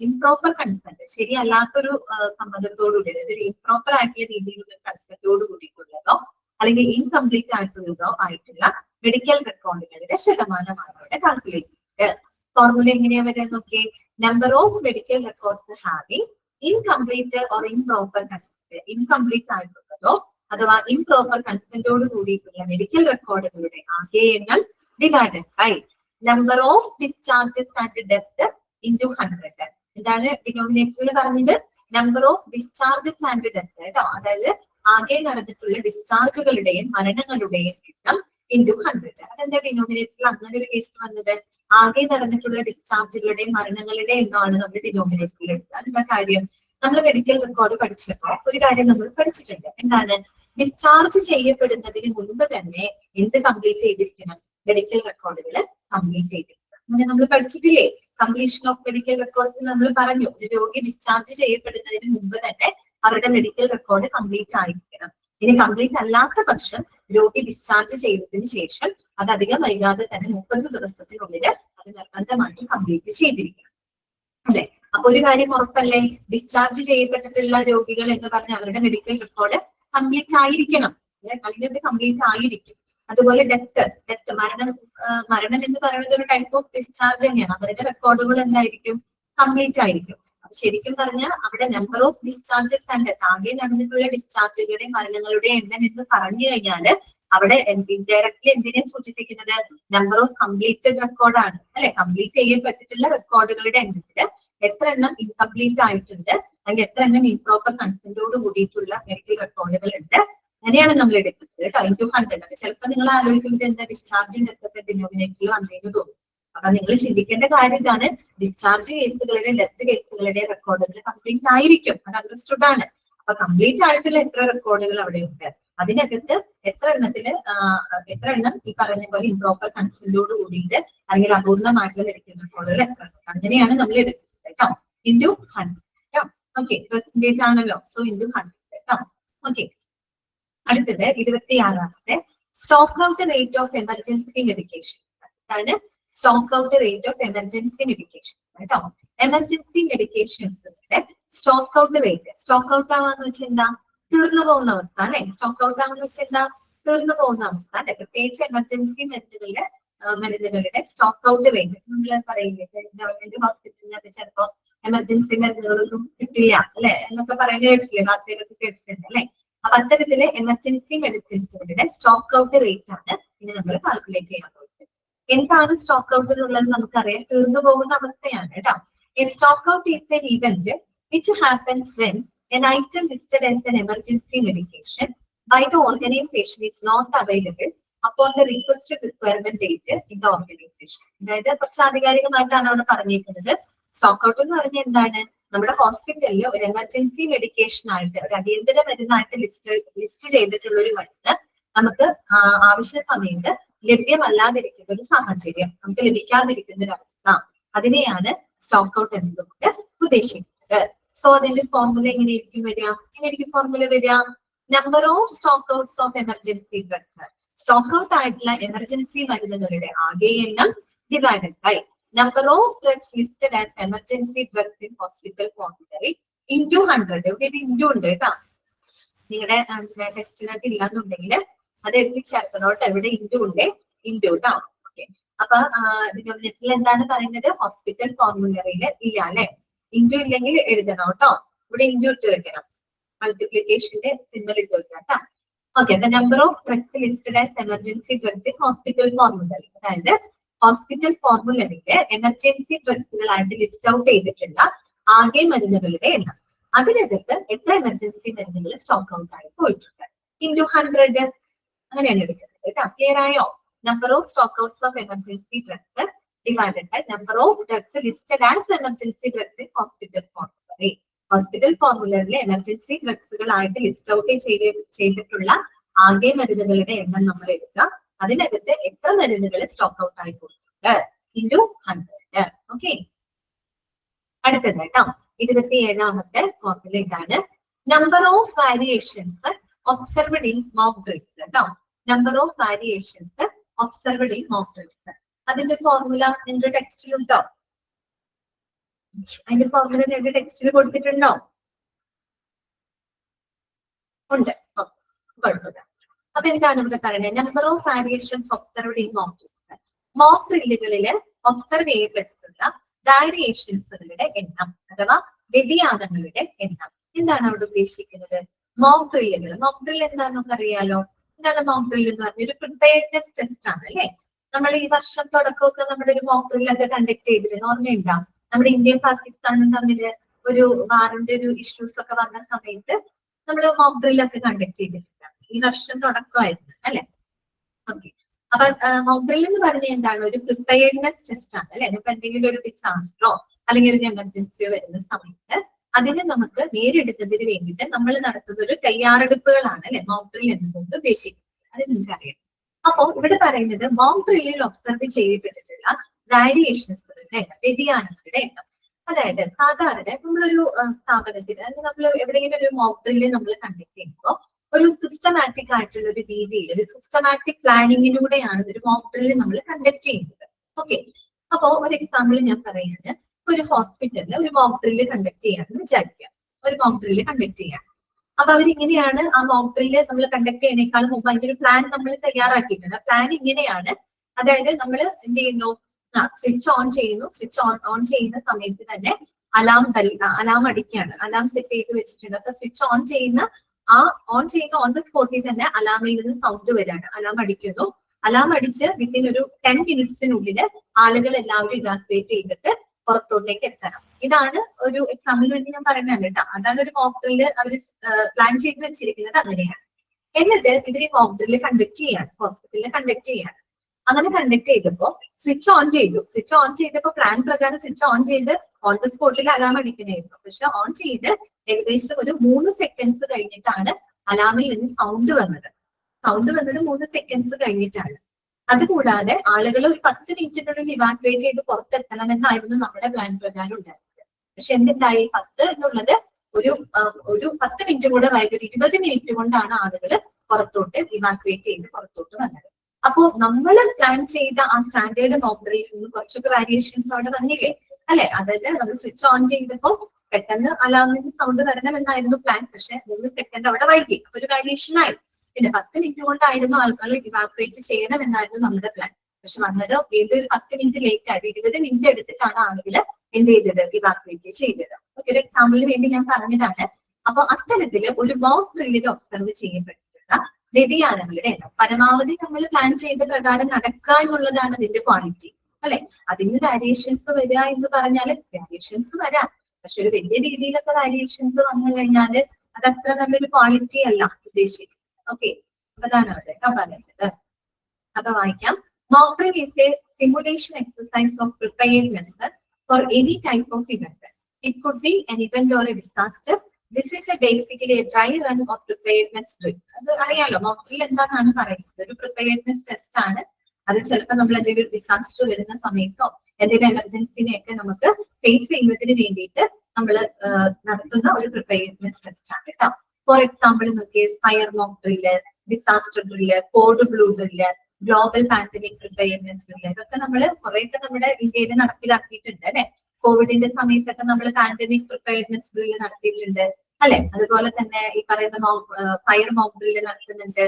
ഇംപ്രോപ്പർ കൺസെന്റ്, ശരിയല്ലാത്തൊരു സമ്മതത്തോടുകൂടി, ഒരു ഇംപ്രോപ്പർ ആയിട്ടുള്ള രീതിയിലുള്ള കൺസെന്റോട് കൂടിയിട്ടുള്ളതോ അല്ലെങ്കിൽ ഇൻകംപ്ലീറ്റ് ആയിട്ടുള്ളതോ ആയിട്ടുള്ള മെഡിക്കൽ റെക്കോർഡുകളുടെ ശതമാനമാണ് അവിടെ കാൽക്കുലേറ്റ് ചെയ്യുന്നത്. ഫോർമുല എങ്ങനെയാ വരുന്നത് നോക്കിയേ. Number of medical records having incomplete or improper consent, incomplete ആയിട്ടുള്ളതോ അഥവാ ഇംപ്രോപ്പർ കൺസെന്റോട് കൂടിയിട്ടുള്ള മെഡിക്കൽ റെക്കോർഡുകളുടെ ആകെ എണ്ണം divided by number of discharges and death into 100. എന്താണ് ഡിനോമിനേറ്ററിൽ പറഞ്ഞത്? Number of discharges and death കേട്ടോ. അതായത് ആകെ നടന്നിട്ടുള്ള ഡിസ്ചാർജുകളുടെയും മരണങ്ങളുടെയും എണ്ണം ഇൻറ്റു 100. അതെന്താ ഡിനോമിനേറ്ററിൽ അങ്ങനെ ഒരു കേസ് വന്നത്? ആകെ നടന്നിട്ടുള്ള ഡിസ്ചാർജുകളുടെയും മരണങ്ങളുടെയും എണ്ണമാണ് നമ്മൾ ഡിനോമിനേറ്ററിൽ എടുക്കുക. എന്താ കാര്യം? നമ്മൾ മെഡിക്കൽ റെക്കോർഡ് പഠിച്ചപ്പോൾ ഒരു കാര്യം നമ്മൾ പഠിച്ചിട്ടുണ്ട്. എന്താണ്? ഡിസ്ചാർജ് ചെയ്യപ്പെടുന്നതിന് മുൻപ് തന്നെ എന്ത് കംപ്ലീറ്റ് ചെയ്തിരിക്കണം? മെഡിക്കൽ റെക്കോർഡുകൾ കംപ്ലീറ്റ് ചെയ്തിരിക്കണം. അങ്ങനെ നമ്മൾ പഠിച്ചിട്ടില്ലേ? കംപ്ലീഷൻ ഓഫ് മെഡിക്കൽ റെക്കോർഡ്സ് നമ്മൾ പറഞ്ഞു, ഒരു രോഗി ഡിസ്ചാർജ് ചെയ്യപ്പെടുന്നതിന് മുമ്പ് തന്നെ അവരുടെ മെഡിക്കൽ റെക്കോർഡ് കംപ്ലീറ്റ് ആയിരിക്കണം. ഇനി കംപ്ലീറ്റ് അല്ലാത്ത പക്ഷം രോഗി ഡിസ്ചാർജ് ചെയ്തതിന് ശേഷം അത് അധികം വൈകാതെ തന്നെ 30 ദിവസത്തിനുള്ളിൽ അത് നിർബന്ധമായിട്ട് കംപ്ലീറ്റ് ചെയ്തിരിക്കണം. അല്ലെ? അപ്പൊ ഒരു കാര്യം ഉറപ്പല്ലേ, ഡിസ്ചാർജ് ചെയ്യപ്പെട്ടിട്ടുള്ള രോഗികൾ എന്ന് പറഞ്ഞ അവരുടെ മെഡിക്കൽ റെക്കോർഡ് കംപ്ലീറ്റ് ആയിരിക്കണം, അല്ലെങ്കിൽ അത് കംപ്ലീറ്റ് ആയിരിക്കും. അതുപോലെ ഡെത്ത് മരണം എന്ന് പറയുന്നത് ഒരു ടൈപ്പ് ഓഫ് ഡിസ്ചാർജ് തന്നെയാണ്. അവരുടെ റെക്കോർഡുകൾ എന്തായിരിക്കും? കംപ്ലീറ്റ് ആയിരിക്കും. അപ്പൊ ശരിക്കും പറഞ്ഞാൽ അവിടെ number of discharges and death, ആകെ നടന്നിട്ടുള്ള ഡിസ്ചാർജുകളുടെയും മരണങ്ങളുടെ എണ്ണം എന്ന് പറഞ്ഞു കഴിഞ്ഞാല് അവിടെ ഇൻഡയറക്ട്ലി എന്തിനെ സൂചിപ്പിക്കുന്നത്? നമ്പർ ഓഫ് കംപ്ലീറ്റഡ് റെക്കോർഡാണ്, അല്ലെ? കംപ്ലീറ്റ് ചെയ്യപ്പെട്ടിട്ടുള്ള റെക്കോർഡുകളുടെ എണ്ണത്തില് എത്ര എണ്ണം ഇൻകംപ്ലീറ്റ് ആയിട്ടുണ്ട്, അല്ലെങ്കിൽ എത്ര എണ്ണം ഇംപ്രോപ്പർ കൺസെന്റോട് കൂടിയിട്ടുള്ള മെഡിക്കൽ റെക്കോർഡുകൾ ഉണ്ട്, അങ്ങനെയാണ് നമ്മൾ എടുക്കുന്നത് കേട്ടോ. 100. അപ്പൊ ചിലപ്പോൾ നിങ്ങൾ ആലോചിക്കുന്നത് എന്താ, ഡിസ്ചാർജിന്റെ എത്ര ഡിനോമിനേറ്ററിൽ വന്നേന്ന് തോന്നും. അപ്പൊ നിങ്ങൾ ചിന്തിക്കേണ്ട കാര്യം ഇതാണ്, ഡിസ്ചാർജ് കേസുകളുടെ ഡെത്ത് കേസുകളുടെ റെക്കോർഡുകൾ കംപ്ലീറ്റ് ആയിരിക്കും, അത് അണ്ടർസ്റ്റുഡ് ആണ്. അപ്പൊ കംപ്ലീറ്റ് ആയിട്ടുള്ള എത്ര റെക്കോർഡുകൾ അവിടെ ഉണ്ട്, അതിനകത്ത് എത്ര എണ്ണം ഈ പറഞ്ഞ പോലെ ഇംപ്രോപ്പർ കൺസെന്റോട് കൂടിയിട്ട് അല്ലെങ്കിൽ അപൂർണമായിട്ടുള്ള മെഡിക്കൽ റെക്കോർഡുകൾ എത്ര ഉണ്ട്, അങ്ങനെയാണ് നമ്മൾ എടുക്കുന്നത് കേട്ടോ. ഇൻറ്റു 100 കേട്ടോ. ഓക്കെ, പെർസെന്റേജ് ആണല്ലോ, സോ ഇൻറ്റു 100 കേട്ടോ. ഓക്കെ, അടുത്തത് 26ാമത്തെ stock out rate of emergency medication. അതാണ് stock out rate of emergency medication കേട്ടോ. എമർജൻസി മെഡിക്കേഷൻസിന്റെ stock out rate, stock out ആവാന്ന് വെച്ചാൽ എന്താ? തീർന്നു പോകുന്ന അവസ്ഥ, അല്ലെ? സ്റ്റോക്ക് ഔട്ട് ആവാന്ന് വെച്ചാൽ എന്താ? തീർന്നു പോകുന്ന അവസ്ഥ, അല്ലെ? പ്രത്യേകിച്ച് എമർജൻസി മരുന്നുകളുടെ സ്റ്റോക്ക് ഔട്ട് റേറ്റ് നമ്മൾ പറയില്ലേ, ഗവൺമെന്റ് ഹോസ്പിറ്റലിനകത്ത് ചിലപ്പോ എമർജൻസി മരുന്നുകളൊന്നും കിട്ടില്ല, അല്ലെ എന്നൊക്കെ പറയുന്നത് കേട്ടില്ലേ, വാർത്തയിലൊക്കെ കേട്ടിട്ടുണ്ട്, അല്ലെ? അപ്പൊ അത്തരത്തില് എമർജൻസി മെഡിസിൻസുകളുടെ സ്റ്റോക്ക് ഔട്ട് റേറ്റ് ആണ് ഇനി നമ്മൾ കാൽക്കുലേറ്റ് ചെയ്യാൻ പോകുന്നത്. എന്താണ് സ്റ്റോക്ക് ഔട്ട് എന്നുള്ളത് നമുക്കറിയാം, തീർന്നു പോകുന്ന അവസ്ഥയാണ് കേട്ടോ. A stock out is an event which happens when an item listed as an emergency medication by the organization is not available upon the requested requirement date in the organization. അതായത് കുറച്ച് ആധികാരികമായിട്ടാണ് അവിടെ പറഞ്ഞിരിക്കുന്നത്. സ്റ്റോക്ക് ഔട്ട് എന്ന് പറഞ്ഞാൽ എന്താണ്? നമ്മുടെ ഹോസ്പിറ്റലിൽ ഒരു എമർജൻസി മെഡിക്കേഷൻ ആയിട്ട്, ഒരു അടിയന്തര മരുന്നായിട്ട് ലിസ്റ്റ് ചെയ്തിട്ടുള്ള ഒരു മരുന്ന് നമുക്ക് ആവശ്യ സമയത്ത് ലഭ്യമല്ലാതിരിക്കുന്ന ഒരു സാഹചര്യം, നമുക്ക് ലഭിക്കാതിരിക്കുന്ന ഒരു അവസ്ഥ, അതിനെയാണ് സ്റ്റോക്ക് ഔട്ട് എന്നതുകൊണ്ട് ഉദ്ദേശിക്കുന്നത്. സോ അതിന്റെ ഫോർമുല എങ്ങനെയായിരിക്കും വരിക? എങ്ങനെയായിരിക്കും ഫോർമുല വരിക? Number of stock outs of emergency drugs, stock out ആയിട്ടുള്ള എമർജൻസി മരുന്നുകളുടെ ആകെ എണ്ണം divided by number of drugs listed as emergency drugs in hospital formulary into 100. ഇവിടെ ഇൻറ്റു ഉണ്ട് കേട്ടോ, നിങ്ങളുടെ ടെക്സ്റ്റിനകത്ത് ഇല്ലാന്നുണ്ടെങ്കിൽ അത് എഴുതി ചേർക്കണോട്ടോ. ഇവിടെ ഇൻറ്റു ഉണ്ട്, ഇൻറ്റു കേട്ടോ. ഓക്കെ, അപ്പൊ ഡിനോമിനേറ്ററിൽ എന്താണ് പറയുന്നത്? ഹോസ്പിറ്റൽ ഫോർമുലറിയിൽ ഇല്ല, അല്ലെ? ഇൻറ്റു ഇല്ലെങ്കിൽ എഴുതണം കേട്ടോ. ഇവിടെ ഇൻറ്റു ഇട്ട് വെക്കണം, മൾട്ടിപ്ലിക്കേഷന്റെ സിമ്പൽ ഇട്ട് വെക്കാം കേട്ടോ. Okay, the number of drugs listed as emergency drugs in hospital formulary, അതായത് ഹോസ്പിറ്റൽ ഫോർമുലറിയില് എമർജൻസി ഡ്രഗ്സുകളായിട്ട് ലിസ്റ്റ് ഔട്ട് ചെയ്തിട്ടുള്ള ആകെ മരുന്നുകളുടെ എണ്ണം, അതിനകത്ത് എത്ര എമർജൻസി മരുന്നുകൾ സ്റ്റോക്ക് ഔട്ട് ആയി പോയിട്ടുണ്ട്, ഇൻറ്റു 100. അങ്ങനെയാണ് എടുക്കുന്നത് കേട്ടോ. ക്ലിയർ ആയോ? Number of stock outs of emergency drugs divided by number of drugs listed as emergency drugs in hospital formulary. Hospital ഫോർമുലറിലെ എമർജൻസി ഡ്രഗ്സുകളായിട്ട് ലിസ്റ്റ് ഔട്ട് ചെയ്തിട്ടുള്ള ആകെ മരുന്നുകളുടെ എണ്ണം നമ്മൾ എടുക്കുക, അതിനകത്ത് എത്ര മരുന്നുകൾ സ്റ്റോക്ക് ഔട്ട് ആയി പോയിട്ടുണ്ട്, ഇൻറ്റു 100. ഓക്കെ, അടുത്തത് കേട്ടോ 27ാമത്തെ ഫോർമുല ഇതാണ്. Number of variations observed in mock drills കേട്ടോ. Number of variations observed in mock drills, അതിന്റെ ഫോർമുല നിങ്ങളുടെ ടെക്സ്റ്റിലുണ്ടോ? അതിന്റെ ഫോർമുല നിങ്ങളുടെ ടെക്സ്റ്റിൽ കൊടുത്തിട്ടുണ്ടോ? ഉണ്ട്, കുഴപ്പമില്ല. അപ്പൊ എന്താണ് ഇവിടെ പറയുന്നത്? Number of variations observed in mock drills, mock ഡ്രില്ലുകളില് ഒബ്സർവ് ചെയ്യപ്പെട്ടിട്ടുള്ള വാരിയേഷൻസുകളുടെ എണ്ണം അഥവാ വ്യതിയാനങ്ങളുടെ എണ്ണം. എന്താണ് അവിടെ ഉദ്ദേശിക്കുന്നത്? മോക്ക് ഡ്രില്ലുകൾ. മോക്ക് ഡ്രിൽ എന്താണെന്നൊക്കെ അറിയാലോ. എന്താണ് മോക്ക് ഡ്രിൽ എന്ന് പറഞ്ഞ ഒരു പ്രിപ്പയർനെസ് ടെസ്റ്റ് ആണ്, അല്ലെ? നമ്മൾ ഈ വർഷം തുടക്കമൊക്കെ നമ്മുടെ ഒരു മോക്ക് ഡ്രില്ലൊക്കെ കണ്ടക്ട് ചെയ്തിരുന്നു, ഓർമ്മയുണ്ടോ? നമ്മുടെ ഇന്ത്യയും പാകിസ്ഥാനും തമ്മിൽ ഒരു വാറിന്റെ ഒരു ഇഷ്യൂസ് ഒക്കെ വന്ന സമയത്ത് നമ്മൾ മോക്ക് ഡ്രില്ലൊക്കെ കണ്ടക്ട് ചെയ്തിട്ടുണ്ട്. ഈ വർഷം തുടക്കമായിരുന്നു, അല്ലെ? ഓക്കെ, അപ്പൊ മോക്ക് ഡ്രിൽ എന്ന് പറഞ്ഞാൽ എന്താണ്? ഒരു പ്രിപ്പയർനെസ് ടെസ്റ്റ് ആണ്, അല്ലെ? ഇപ്പൊ എന്തെങ്കിലും ഒരു ഡിസാസ്റ്ററോ അല്ലെങ്കിൽ ഒരു എമർജൻസിയോ വരുന്ന സമയത്ത് അതിനെ നമുക്ക് നേരിടുന്നതിന് വേണ്ടിയിട്ട് നമ്മൾ നടത്തുന്ന ഒരു തയ്യാറെടുപ്പുകളാണ്, അല്ലെ, മോക്ക് ഡ്രിൽ എന്നതുകൊണ്ട് ഉദ്ദേശിക്കുന്നത്. അത് നിങ്ങൾക്കറിയാം. അപ്പോ ഇവിടെ പറയുന്നത് മോക്ക് ഡ്രില്ലിൽ ഒബ്സർവ് ചെയ്യപ്പെട്ടിട്ടുള്ള വാരിയേഷൻസുകളുടെ മാറ്റങ്ങളുടെ എണ്ണം, വ്യതിയാനങ്ങളുടെ എണ്ണം. അതായത് സാധാരണ നമ്മളൊരു സ്ഥാപനത്തിൽ അല്ലെങ്കിൽ നമ്മൾ എവിടെയെങ്കിലും ഒരു മോക്ക് ഡ്രില്ല് നമ്മൾ കണ്ടക്ട് ചെയ്യുമ്പോൾ ഒരു സിസ്റ്റമാറ്റിക് ആയിട്ടുള്ള ഒരു രീതിയിൽ ഒരു സിസ്റ്റമാറ്റിക് പ്ലാനിങ്ങിലൂടെയാണ് ഒരു മോക്ക് ഡ്രില്ല് നമ്മൾ കണ്ടക്ട് ചെയ്യുന്നത്. ഓക്കെ, അപ്പോ ഒരു എക്സാമ്പിൾ ഞാൻ പറയാണ്. ഒരു ഹോസ്പിറ്റലിൽ ഒരു മോക്ക് ഡ്രില്ല് കണ്ടക്ട് ചെയ്യാന്ന് വിചാരിക്കുക. ഒരു മോക്ക് ഡ്രില്ല് കണ്ടക്ട് ചെയ്യാൻ, അപ്പൊ അവരിങ്ങനെയാണ് ആ മോക്ക് ഡ്രില്ല് നമ്മൾ കണ്ടക്ട് ചെയ്യുന്നതിനേക്കാൾ മുമ്പ് അതിന്റെ ഒരു പ്ലാൻ നമ്മൾ തയ്യാറാക്കിയിട്ടുണ്ട്. പ്ലാൻ ഇങ്ങനെയാണ്, അതായത് നമ്മൾ എന്ത് ചെയ്യുന്നു, സ്വിച്ച് ഓൺ ചെയ്യുന്നു. സ്വിച്ച് ഓൺ ചെയ്യുന്ന സമയത്ത് തന്നെ അലാം അടിക്കുകയാണ്. അലാം സെറ്റ് ചെയ്ത് വെച്ചിട്ടുണ്ട്. അപ്പൊ സ്വിച്ച് ഓൺ ചെയ്യുന്ന ഓൺ ദ സ്പോട്ടിൽ തന്നെ അലാമിൽ നിന്ന് സൗണ്ട് വരാണ്. അലാം അടിക്കുന്നു. അലാം അടിച്ച് വിത്തിൻ ഒരു 10 മിനിറ്റ്സിനുള്ളിൽ ആളുകൾ എല്ലാവരും ഇവാക്യുവേറ്റ് ചെയ്തിട്ട് പുറത്തോട്ടേക്ക് എത്തണം. ഇതാണ് ഒരു എക്സാമ്പിളിന് വേണ്ടി ഞാൻ പറയുന്നത് കേട്ടോ. അതാണ് ഒരു മോക്ക് ഡ്രില്ല് അവർ പ്ലാൻ ചെയ്ത് വെച്ചിരിക്കുന്നത് അങ്ങനെയാണ്. എന്നിട്ട് ഇവർ ഈ മോക്ക് ഡ്രില്ല് കണ്ടക്ട് ചെയ്യാണ്, ഹോസ്പിറ്റലിൽ കണ്ടക്ട് ചെയ്യാണ്. അങ്ങനെ കണ്ടക്ട് ചെയ്തപ്പോ സ്വിച്ച് ഓൺ ചെയ്തു. സ്വിച്ച് ഓൺ ചെയ്തപ്പോ പ്ലാൻ പ്രകാരം സ്വിച്ച് ഓൺ ചെയ്ത് ഓൺ ദ സ്പോട്ടിൽ അലാം അടിക്കണമായിരുന്നു. പക്ഷെ ഓൺ ചെയ്ത് ഏകദേശം ഒരു 3 സെക്കൻഡ്സ് കഴിഞ്ഞിട്ടാണ് അലാമിൽ നിന്ന് സൗണ്ട് വന്നത്. സൗണ്ട് വന്നത് 3 സെക്കൻഡ്സ് കഴിഞ്ഞിട്ടാണ്. അതുകൂടാതെ ആളുകൾ ഒരു 10 മിനിറ്റിനുള്ളിൽ ഇവാക്യുവേറ്റ് ചെയ്ത് പുറത്തെത്തണമെന്നായിരുന്നു നമ്മുടെ പ്ലാൻ പ്രകാരം ഉണ്ടായിരുന്നത്. പക്ഷെ എന്തുണ്ടായി, 10 എന്നുള്ളത് ഒരു 10 മിനിറ്റ് കൂടെ വൈകി ഒരു 20 മിനിറ്റ് കൊണ്ടാണ് ആളുകൾ പുറത്തോട്ട് ഇവാക്യുവേറ്റ് ചെയ്ത് പുറത്തോട്ട് വന്നത്. അപ്പോ നമ്മൾ പ്ലാൻ ചെയ്ത ആ സ്റ്റാൻഡേർഡ് മോക്ക് ഡ്രില്ലിൽ നിന്ന് കുറച്ചൊക്കെ വേരിയേഷൻസ് അവിടെ വന്നില്ലേ അല്ലെ? അതായത് നമ്മൾ സ്വിച്ച് ഓൺ ചെയ്തപ്പോൾ പെട്ടെന്ന് അലാമിന് സൗണ്ട് വരണമെന്നായിരുന്നു പ്ലാൻ. പക്ഷെ 3 സെക്കൻഡ് അവിടെ വൈകി, അപ്പൊ ഒരു വേരിയേഷൻ ആയി. പിന്നെ 10 മിനിറ്റ് കൊണ്ടായിരുന്നു ആൾക്കാർ ഇവാക്യുവേറ്റ് ചെയ്യണമെന്നായിരുന്നു നമ്മുടെ പ്ലാൻ. പക്ഷെ വന്നത് വീണ്ടും ഒരു 10 മിനിറ്റ് ലേറ്റ് ആയി. 20 മിനിറ്റ് എടുത്തിട്ടാണ് ആളുകൾ എന്ത് ചെയ്തത്, ഇവാക്യുവേറ്റ് ചെയ്തത്. ഓക്കെ, ഒരു എക്സാമ്പിളിന് വേണ്ടി ഞാൻ പറഞ്ഞതാണ്. അപ്പൊ അത്തരത്തില് ഒരു മോക്ക് ഡ്രില്ലിൽ ഒബ്സർവ് ചെയ്യപ്പെട്ടിട്ടുള്ള വ്യതിയാനങ്ങളുടെ എണ്ണം പരമാവധി നമ്മൾ പ്ലാൻ ചെയ്ത പ്രകാരം നടക്കുക എന്നുള്ളതാണ് അതിന്റെ ക്വാളിറ്റി അല്ലെ. അതിന് വേരിയേഷൻസ് വരിക എന്ന് പറഞ്ഞാൽ വേരിയേഷൻസ് വരാം, പക്ഷെ ഒരു വലിയ രീതിയിലൊക്കെ വേരിയേഷൻസ് വന്നു കഴിഞ്ഞാൽ അത് അത്ര നല്ലൊരു ക്വാളിറ്റി അല്ല ഉദ്ദേശിക്കുന്നത്. ഓക്കെ, അതാണ് അവിടെ പറയുന്നത്. അപ്പൊ വായിക്കാം. Mock drill is A simulation exercise of preparedness for any type of event. It could be an event or a disaster. This is basically a dry run of preparedness drill. അത് അറിയാലോ, mock drill എന്താണെന്നാണ് പറയുന്നത്. ഒരു preparedness test ആണ്. അത് ചിലപ്പോൾ നമ്മൾ എന്തെങ്കിലും ഡിസാസ്റ്റർ വരുന്ന സമയത്തോ എന്തെങ്കിലും എമർജൻസിനെയൊക്കെ നമുക്ക് ഫേസ് ചെയ്യുന്നതിന് വേണ്ടിയിട്ട് നമ്മൾ നടത്തുന്ന ഒരു പ്രിപ്പയർഡ്നെസ് ടെസ്റ്റ് ആണ് കേട്ടോ. ഫോർ എക്സാമ്പിൾ നോക്കിയേ, fire mock drill, disaster drill, code blue drill, global pandemic preparedness drill, ഇതൊക്കെ നമ്മൾ കുറെയൊക്കെ നമ്മുടെ ഇന്ത്യയിൽ നടപ്പിലാക്കിയിട്ടുണ്ട് അല്ലെ. കോവിഡിന്റെ സമയത്തൊക്കെ നമ്മൾ പാൻഡമിക് പ്രിപ്പയർഡ്നെസ് ഡ്രില്ല് നടത്തിയിട്ടുണ്ട് അല്ലെ. അതുപോലെ തന്നെ ഈ പറയുന്ന ഫയർ മോക്ക് ഡ്രില്ല് നടത്തുന്നുണ്ട്,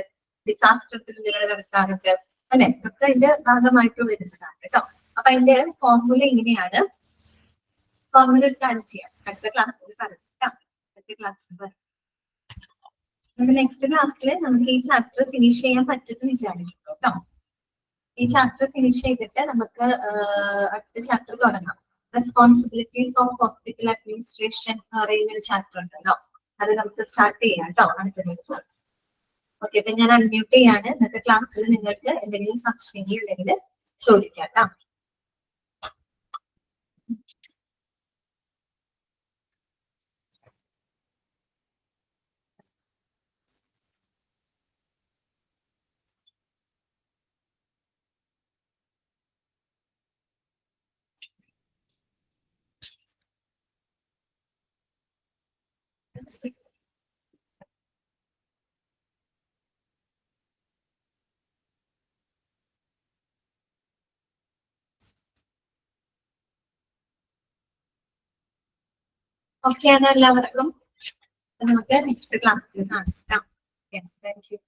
ഡിസാസ്റ്റർ ഡ്രില്ലുകൾ നടത്താറുണ്ട് അല്ലെ. ഒക്കെ അതിന്റെ ഭാഗമായിട്ട് വരുന്നതാണ് കേട്ടോ. അപ്പൊ അതിന്റെ ഫോർമുല ഇങ്ങനെയാണ്. ഫോർമുല പ്ലാൻ ചെയ്യാം, അടുത്ത ക്ലാസ്സിൽ പറയാം. അടുത്ത ക്ലാസ്സിൽ പറയാം. നമുക്ക് നെക്സ്റ്റ് ക്ലാസ്സിൽ നമുക്ക് ഈ ചാപ്റ്റർ ഫിനിഷ് ചെയ്യാൻ പറ്റുമെന്ന് വിചാരിക്കുന്നു കേട്ടോ. ഈ ചാപ്റ്റർ ഫിനിഷ് ചെയ്തിട്ട് നമുക്ക് അടുത്ത ചാപ്റ്റർ തുടങ്ങാം. റെസ്പോൺസിബിലിറ്റീസ് ഓഫ് ഹോസ്പിറ്റൽ അഡ്മിനിസ്ട്രേഷൻ എന്ന് പറയുന്ന ഒരു ചാപ്റ്റർ ഉണ്ടല്ലോ, അത് നമുക്ക് സ്റ്റാർട്ട് ചെയ്യാം കേട്ടോ അടുത്ത ദിവസം. ഓക്കെ, അപ്പൊ ഞാൻ അൺമ്യൂട്ട് ചെയ്യാണ്. ഇന്നത്തെ ക്ലാസ്സിൽ നിങ്ങൾക്ക് എന്തെങ്കിലും സംശയങ്ങൾ ഉണ്ടെങ്കിൽ ചോദിക്കാം കേട്ടോ. ഓക്കെ ആണോ എല്ലാവർക്കും? നമുക്ക് നെക്സ്റ്റ് ക്ലാസ്സിൽ കാണാം. Thank you.